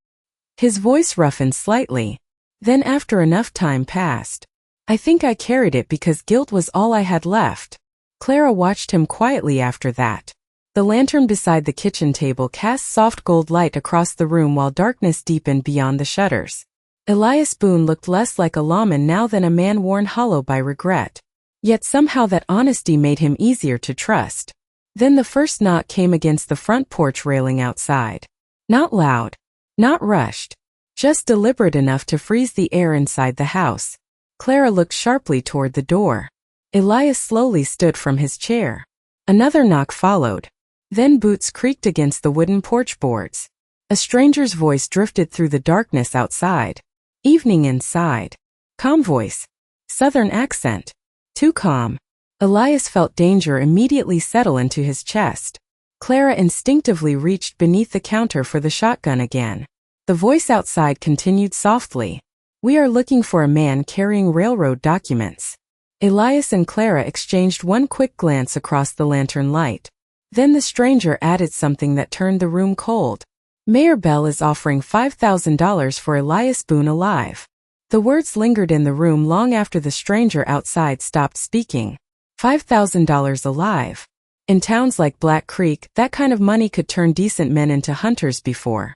Speaker 1: His voice roughened slightly. "Then after enough time passed, I think I carried it because guilt was all I had left." Clara watched him quietly after that. The lantern beside the kitchen table cast soft gold light across the room while darkness deepened beyond the shutters. Elias Boone looked less like a lawman now than a man worn hollow by regret. Yet somehow that honesty made him easier to trust. Then the first knock came against the front porch railing outside. Not loud, not rushed, just deliberate enough to freeze the air inside the house. Clara looked sharply toward the door. Elias slowly stood from his chair. Another knock followed. Then boots creaked against the wooden porch boards. A stranger's voice drifted through the darkness outside. Evening inside. Calm voice. Southern accent. Too calm. Elias felt danger immediately settle into his chest. Clara instinctively reached beneath the counter for the shotgun again. The voice outside continued softly. "We are looking for a man carrying railroad documents." Elias and Clara exchanged one quick glance across the lantern light. Then the stranger added something that turned the room cold. "Mayor Bell is offering $5,000 for Elias Boone alive." The words lingered in the room long after the stranger outside stopped speaking. $5,000 alive. In towns like Black Creek, that kind of money could turn decent men into hunters before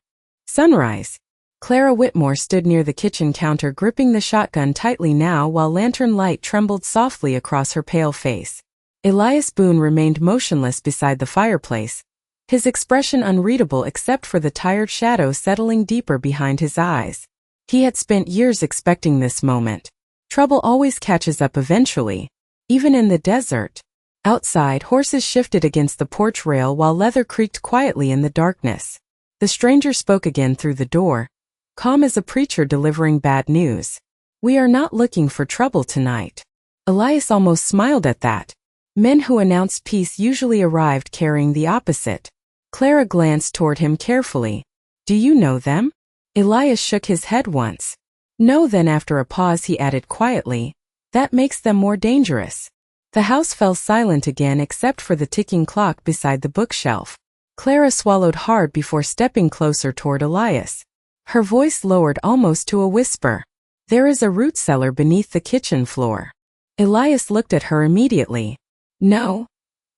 Speaker 1: sunrise. Clara Whitmore stood near the kitchen counter gripping the shotgun tightly now while lantern light trembled softly across her pale face. Elias Boone remained motionless beside the fireplace, his expression unreadable except for the tired shadow settling deeper behind his eyes. He had spent years expecting this moment. Trouble always catches up eventually. Even in the desert. Outside, horses shifted against the porch rail while leather creaked quietly in the darkness. The stranger spoke again through the door, calm as a preacher delivering bad news. "We are not looking for trouble tonight." Elias almost smiled at that. Men who announced peace usually arrived carrying the opposite. Clara glanced toward him carefully. "Do you know them?" Elias shook his head once. "No." Then after a pause he added quietly, "That makes them more dangerous." The house fell silent again except for the ticking clock beside the bookshelf. Clara swallowed hard before stepping closer toward Elias. Her voice lowered almost to a whisper. "There is a root cellar beneath the kitchen floor." Elias looked at her immediately. "No.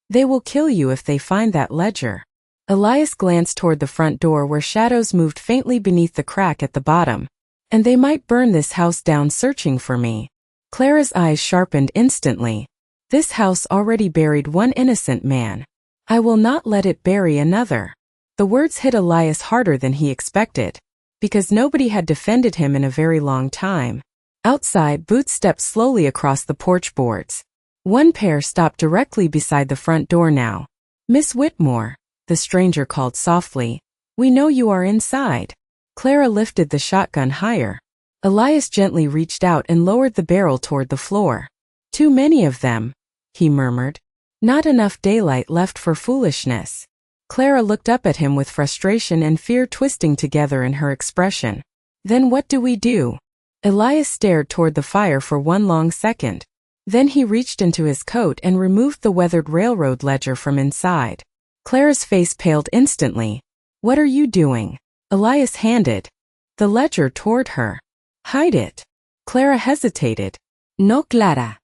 Speaker 1: They will kill you if they find that ledger." Elias glanced toward the front door where shadows moved faintly beneath the crack at the bottom. "And they might burn this house down searching for me." Clara's eyes sharpened instantly. "This house already buried one innocent man. I will not let it bury another." The words hit Elias harder than he expected, because nobody had defended him in a very long time. Outside, Boots stepped slowly across the porch boards. One pair stopped directly beside the front door now. "Miss Whitmore," the stranger called softly, "we know you are inside." Clara lifted the shotgun higher. Elias gently reached out and lowered the barrel toward the floor. Too many of them, he murmured. Not enough daylight left for foolishness. Clara looked up at him with frustration and fear twisting together in her expression. Then what do we do? Elias stared toward the fire for one long second. Then he reached into his coat and removed the weathered railroad ledger from inside. Clara's face paled instantly. What are you doing? Elias handed the ledger toward her. Hide it. Clara hesitated. No, Clara.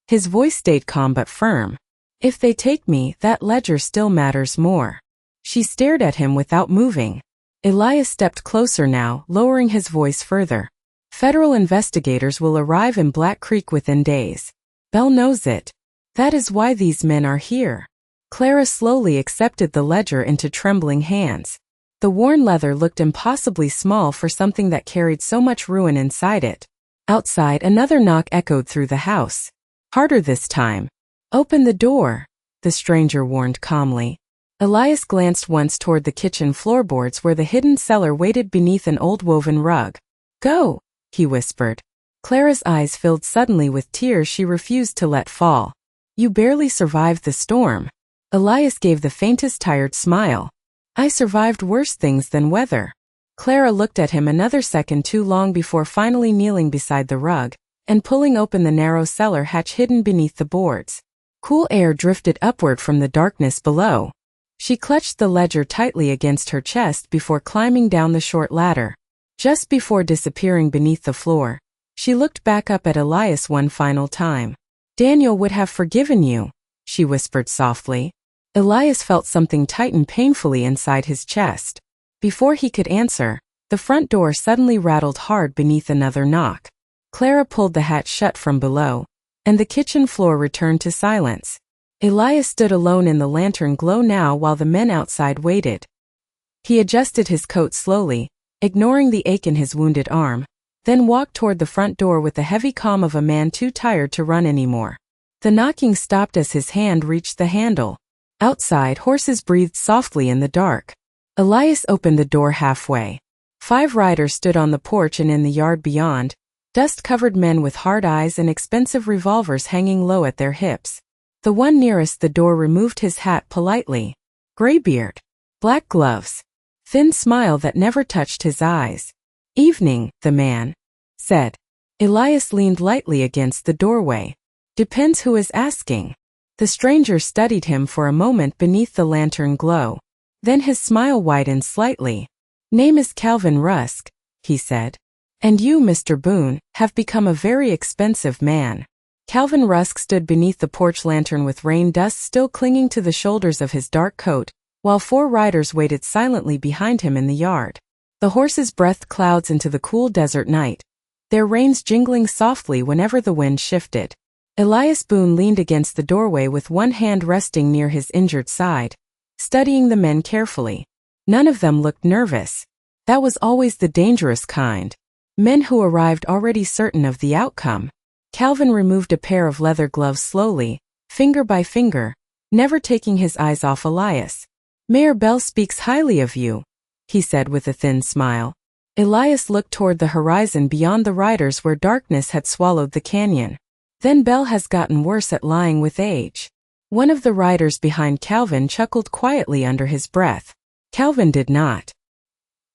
Speaker 1: His voice stayed calm but firm. If they take me, that ledger still matters more. She stared at him without moving. Elias stepped closer now, lowering his voice further. Federal investigators will arrive in Black Creek within days. Belle knows it. That is why these men are here. Clara slowly accepted the ledger into trembling hands. The worn leather looked impossibly small for something that carried so much ruin inside it. Outside, another knock echoed through the house. Harder this time. Open the door, the stranger warned calmly. Elias glanced once toward the kitchen floorboards where the hidden cellar waited beneath an old woven rug. Go, he whispered. Clara's eyes filled suddenly with tears she refused to let fall. You barely survived the storm. Elias gave the faintest tired smile. I survived worse things than weather. Clara looked at him another second too long before finally kneeling beside the rug and pulling open the narrow cellar hatch hidden beneath the boards. Cool air drifted upward from the darkness below. She clutched the ledger tightly against her chest before climbing down the short ladder. Just before disappearing beneath the floor, she looked back up at Elias one final time. Daniel would have forgiven you, she whispered softly. Elias felt something tighten painfully inside his chest. Before he could answer, the front door suddenly rattled hard beneath another knock. Clara pulled the hatch shut from below, and the kitchen floor returned to silence. Elias stood alone in the lantern glow now while the men outside waited. He adjusted his coat slowly, ignoring the ache in his wounded arm, then walked toward the front door with the heavy calm of a man too tired to run anymore. The knocking stopped as his hand reached the handle. Outside, horses breathed softly in the dark. Elias opened the door halfway. 5 riders stood on the porch and in the yard beyond, dust-covered men with hard eyes and expensive revolvers hanging low at their hips. The one nearest the door removed his hat politely. Gray beard, black gloves, thin smile that never touched his eyes. Evening, the man said. Elias leaned lightly against the doorway. Depends who is asking. The stranger studied him for a moment beneath the lantern glow. Then his smile widened slightly. Name is Calvin Rusk, he said. And you, Mr. Boone, have become a very expensive man. Calvin Rusk stood beneath the porch lantern with rain dust still clinging to the shoulders of his dark coat, while 4 riders waited silently behind him in the yard. The horses breathed clouds into the cool desert night, their reins jingling softly whenever the wind shifted. Elias Boone leaned against the doorway with one hand resting near his injured side, studying the men carefully. None of them looked nervous. That was always the dangerous kind. Men who arrived already certain of the outcome. Calvin removed a pair of leather gloves slowly, finger by finger, never taking his eyes off Elias. Mayor Bell speaks highly of you, he said with a thin smile. Elias looked toward the horizon beyond the riders where darkness had swallowed the canyon. Then Bell has gotten worse at lying with age. One of the riders behind Calvin chuckled quietly under his breath. Calvin did not.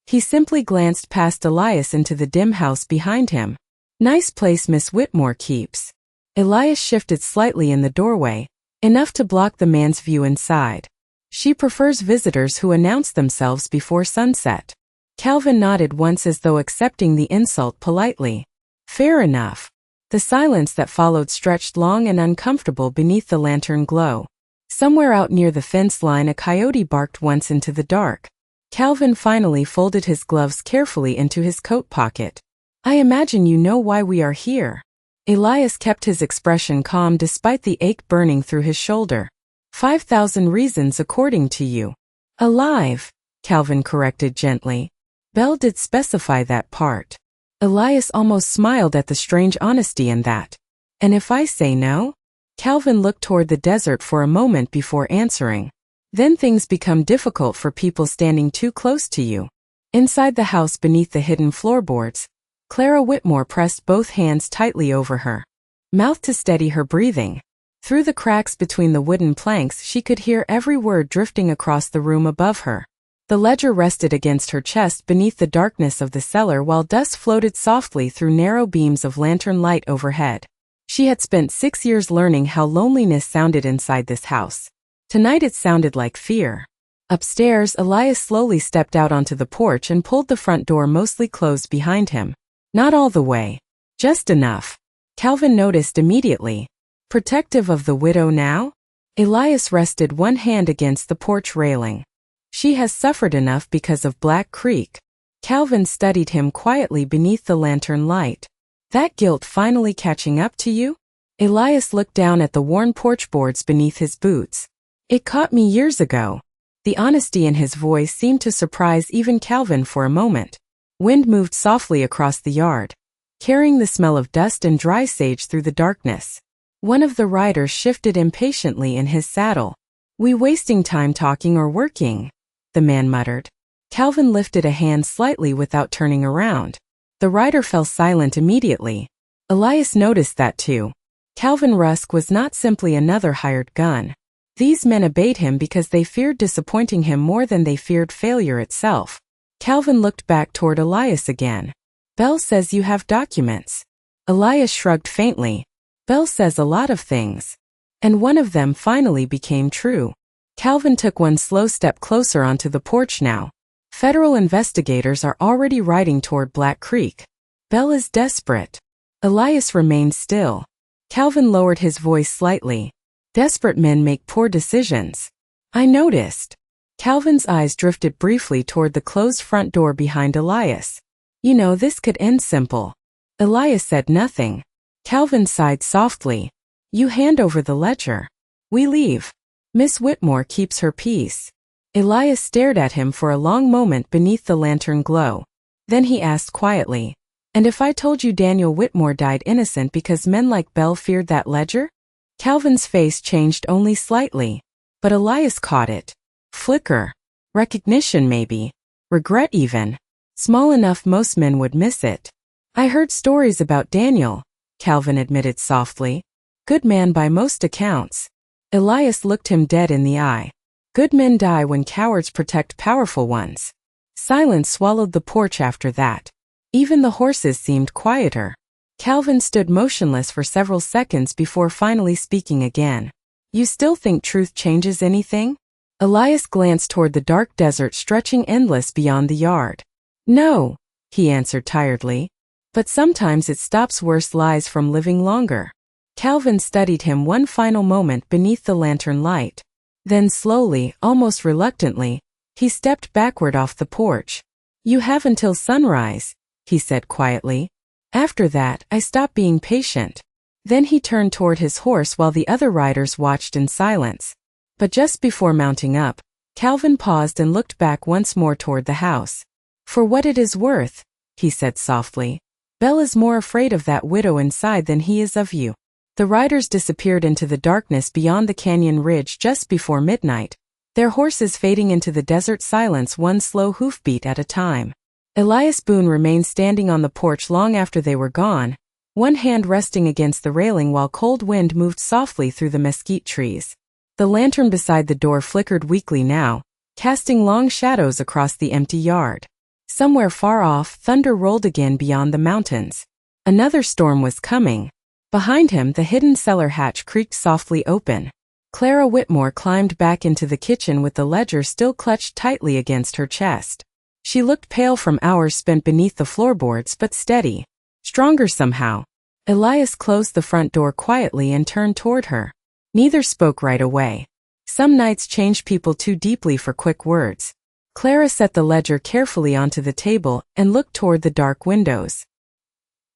Speaker 1: He simply glanced past Elias into the dim house behind him. Nice place Miss Whitmore keeps. Elias shifted slightly in the doorway, enough to block the man's view inside. She prefers visitors who announce themselves before sunset. Calvin nodded once as though accepting the insult politely. Fair enough. The silence that followed stretched long and uncomfortable beneath the lantern glow. Somewhere out near the fence line a coyote barked once into the dark. Calvin finally folded his gloves carefully into his coat pocket. I imagine you know why we are here. Elias kept his expression calm despite the ache burning through his shoulder. 5,000 reasons according to you. Alive, Calvin corrected gently. Bell did specify that part. Elias almost smiled at the strange honesty in that. And if I say no? Calvin looked toward the desert for a moment before answering. Then things become difficult for people standing too close to you. Inside the house beneath the hidden floorboards, Clara Whitmore pressed both hands tightly over her mouth to steady her breathing. Through the cracks between the wooden planks she could hear every word drifting across the room above her. The ledger rested against her chest beneath the darkness of the cellar while dust floated softly through narrow beams of lantern light overhead. She had spent 6 years learning how loneliness sounded inside this house. Tonight it sounded like fear. Upstairs, Elias slowly stepped out onto the porch and pulled the front door mostly closed behind him. Not all the way. Just enough. Calvin noticed immediately. Protective of the widow now? Elias rested one hand against the porch railing. She has suffered enough because of Black Creek. Calvin studied him quietly beneath the lantern light. That guilt finally catching up to you? Elias looked down at the worn porch boards beneath his boots. It caught me years ago. The honesty in his voice seemed to surprise even Calvin for a moment. Wind moved softly across the yard, carrying the smell of dust and dry sage through the darkness. One of the riders shifted impatiently in his saddle. "We wasting time talking or working?" the man muttered. Calvin lifted a hand slightly without turning around. The rider fell silent immediately. Elias noticed that too. Calvin Rusk was not simply another hired gun. These men obeyed him because they feared disappointing him more than they feared failure itself. Calvin looked back toward Elias again. "Belle says you have documents." Elias shrugged faintly. "Belle says a lot of things. And one of them finally became true." Calvin took one slow step closer onto the porch now. "Federal investigators are already riding toward Black Creek. Belle is desperate." Elias remained still. Calvin lowered his voice slightly. "Desperate men make poor decisions. I noticed." Calvin's eyes drifted briefly toward the closed front door behind Elias. "You know, this could end simple." Elias said nothing. Calvin sighed softly. "You hand over the ledger. We leave. Miss Whitmore keeps her peace." Elias stared at him for a long moment beneath the lantern glow. Then he asked quietly, "And if I told you Daniel Whitmore died innocent because men like Belle feared that ledger?" Calvin's face changed only slightly, but Elias caught it. Flicker. Recognition maybe. Regret even. Small enough most men would miss it. "I heard stories about Daniel," Calvin admitted softly. "Good man by most accounts." Elias looked him dead in the eye. "Good men die when cowards protect powerful ones." Silence swallowed the porch after that. Even the horses seemed quieter. Calvin stood motionless for several seconds before finally speaking again. "You still think truth changes anything?" Elias glanced toward the dark desert stretching endless beyond the yard. "No," he answered tiredly. "But sometimes it stops worse lies from living longer." Calvin studied him one final moment beneath the lantern light. Then slowly, almost reluctantly, he stepped backward off the porch. "You have until sunrise," he said quietly. "After that, I stop being patient." Then he turned toward his horse while the other riders watched in silence. But just before mounting up, Calvin paused and looked back once more toward the house. "For what it is worth," he said softly, "Belle is more afraid of that widow inside than he is of you." The riders disappeared into the darkness beyond the canyon ridge just before midnight, their horses fading into the desert silence one slow hoofbeat at a time. Elias Boone remained standing on the porch long after they were gone, one hand resting against the railing while cold wind moved softly through the mesquite trees. The lantern beside the door flickered weakly now, casting long shadows across the empty yard. Somewhere far off, thunder rolled again beyond the mountains. Another storm was coming. Behind him, the hidden cellar hatch creaked softly open. Clara Whitmore climbed back into the kitchen with the ledger still clutched tightly against her chest. She looked pale from hours spent beneath the floorboards but steady. Stronger somehow. Elias closed the front door quietly and turned toward her. Neither spoke right away. Some nights changed people too deeply for quick words. Clara set the ledger carefully onto the table and looked toward the dark windows.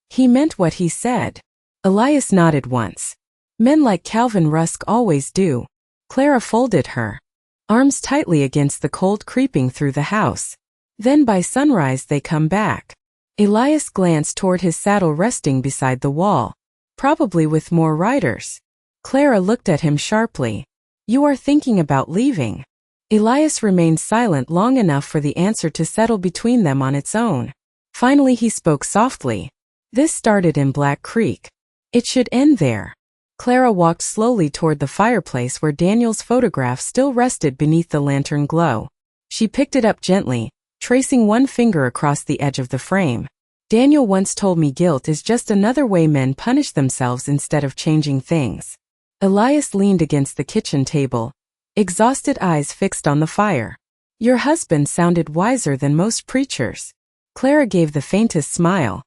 Speaker 1: "He meant what he said." Elias nodded once. "Men like Calvin Rusk always do." Clara folded her arms tightly against the cold creeping through the house. "Then by sunrise they come back." Elias glanced toward his saddle resting beside the wall. "Probably with more riders." Clara looked at him sharply. "You are thinking about leaving." Elias remained silent long enough for the answer to settle between them on its own. Finally he spoke softly. This started in Black Creek. It should end there. Clara walked slowly toward the fireplace where Daniel's photograph still rested beneath the lantern glow. She picked it up gently, tracing one finger across the edge of the frame. Daniel once told me guilt is just another way men punish themselves instead of changing things. Elias leaned against the kitchen table, exhausted eyes fixed on the fire. Your husband sounded wiser than most preachers. Clara gave the faintest smile.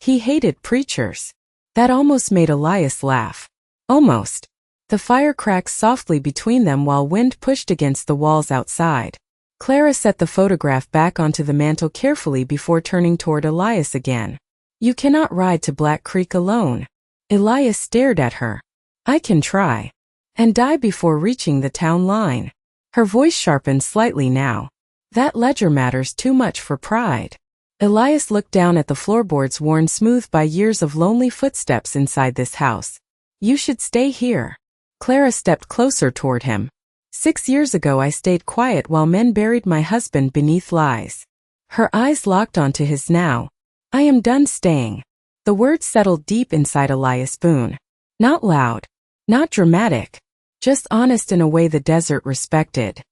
Speaker 1: He hated preachers. That almost made Elias laugh. Almost. The fire cracked softly between them while wind pushed against the walls outside. Clara set the photograph back onto the mantel carefully before turning toward Elias again. You cannot ride to Black Creek alone. Elias stared at her. I can try. And die before reaching the town line. Her voice sharpened slightly now. That ledger matters too much for pride. Elias looked down at the floorboards worn smooth by years of lonely footsteps inside this house. You should stay here. Clara stepped closer toward him. 6 years ago I stayed quiet while men buried my husband beneath lies. Her eyes locked onto his now. I am done staying. The words settled deep inside Elias Boone. Not loud. Not dramatic. Just honest in a way the desert respected.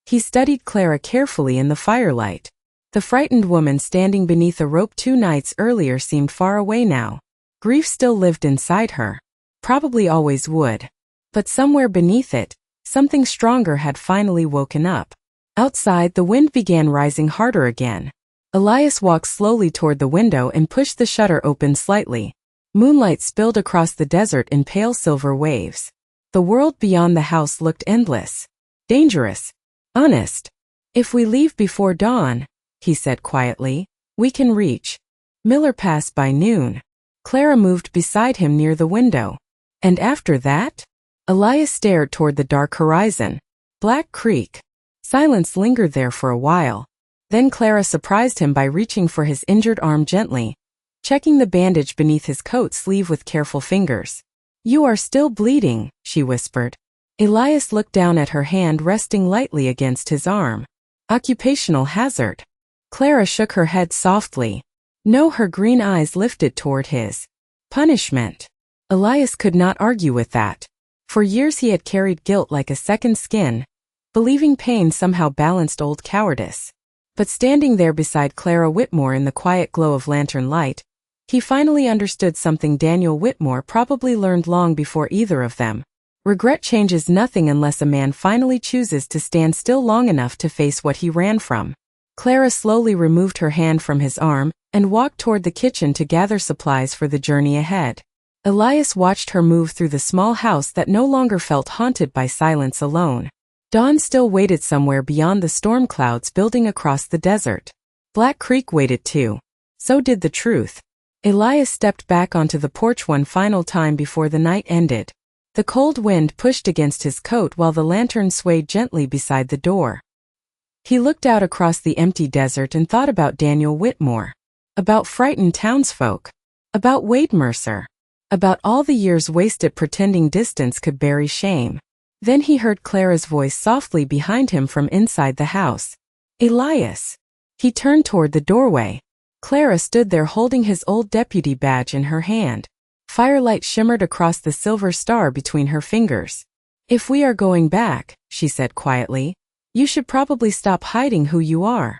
Speaker 1: He studied Clara carefully in the firelight. The frightened woman standing beneath a rope 2 nights earlier seemed far away now. Grief still lived inside her. Probably always would. But somewhere beneath it, something stronger had finally woken up. Outside, the wind began rising harder again. Elias walked slowly toward the window and pushed the shutter open slightly. Moonlight spilled across the desert in pale silver waves. The world beyond the house looked endless. Dangerous. Honest. If we leave before dawn, he said quietly, we can reach Miller Pass by noon. Clara moved beside him near the window. And after that? Elias stared toward the dark horizon. Black Creek. Silence lingered there for a while. Then Clara surprised him by reaching for his injured arm gently, checking the bandage beneath his coat sleeve with careful fingers. You are still bleeding, she whispered. Elias looked down at her hand resting lightly against his arm. Occupational hazard. Clara shook her head softly. No, her green eyes lifted toward his. Punishment. Elias could not argue with that. For years he had carried guilt like a second skin, believing pain somehow balanced old cowardice. But standing there beside Clara Whitmore in the quiet glow of lantern light, he finally understood something Daniel Whitmore probably learned long before either of them. Regret changes nothing unless a man finally chooses to stand still long enough to face what he ran from. Clara slowly removed her hand from his arm and walked toward the kitchen to gather supplies for the journey ahead. Elias watched her move through the small house that no longer felt haunted by silence alone. Dawn still waited somewhere beyond the storm clouds building across the desert. Black Creek waited too. So did the truth. Elias stepped back onto the porch one final time before the night ended. The cold wind pushed against his coat while the lantern swayed gently beside the door. He looked out across the empty desert and thought about Daniel Whitmore. About frightened townsfolk. About Wade Mercer. About all the years wasted pretending distance could bury shame. Then he heard Clara's voice softly behind him from inside the house. Elias. He turned toward the doorway. Clara stood there holding his old deputy badge in her hand. Firelight shimmered across the silver star between her fingers. If we are going back, she said quietly, you should probably stop hiding who you are.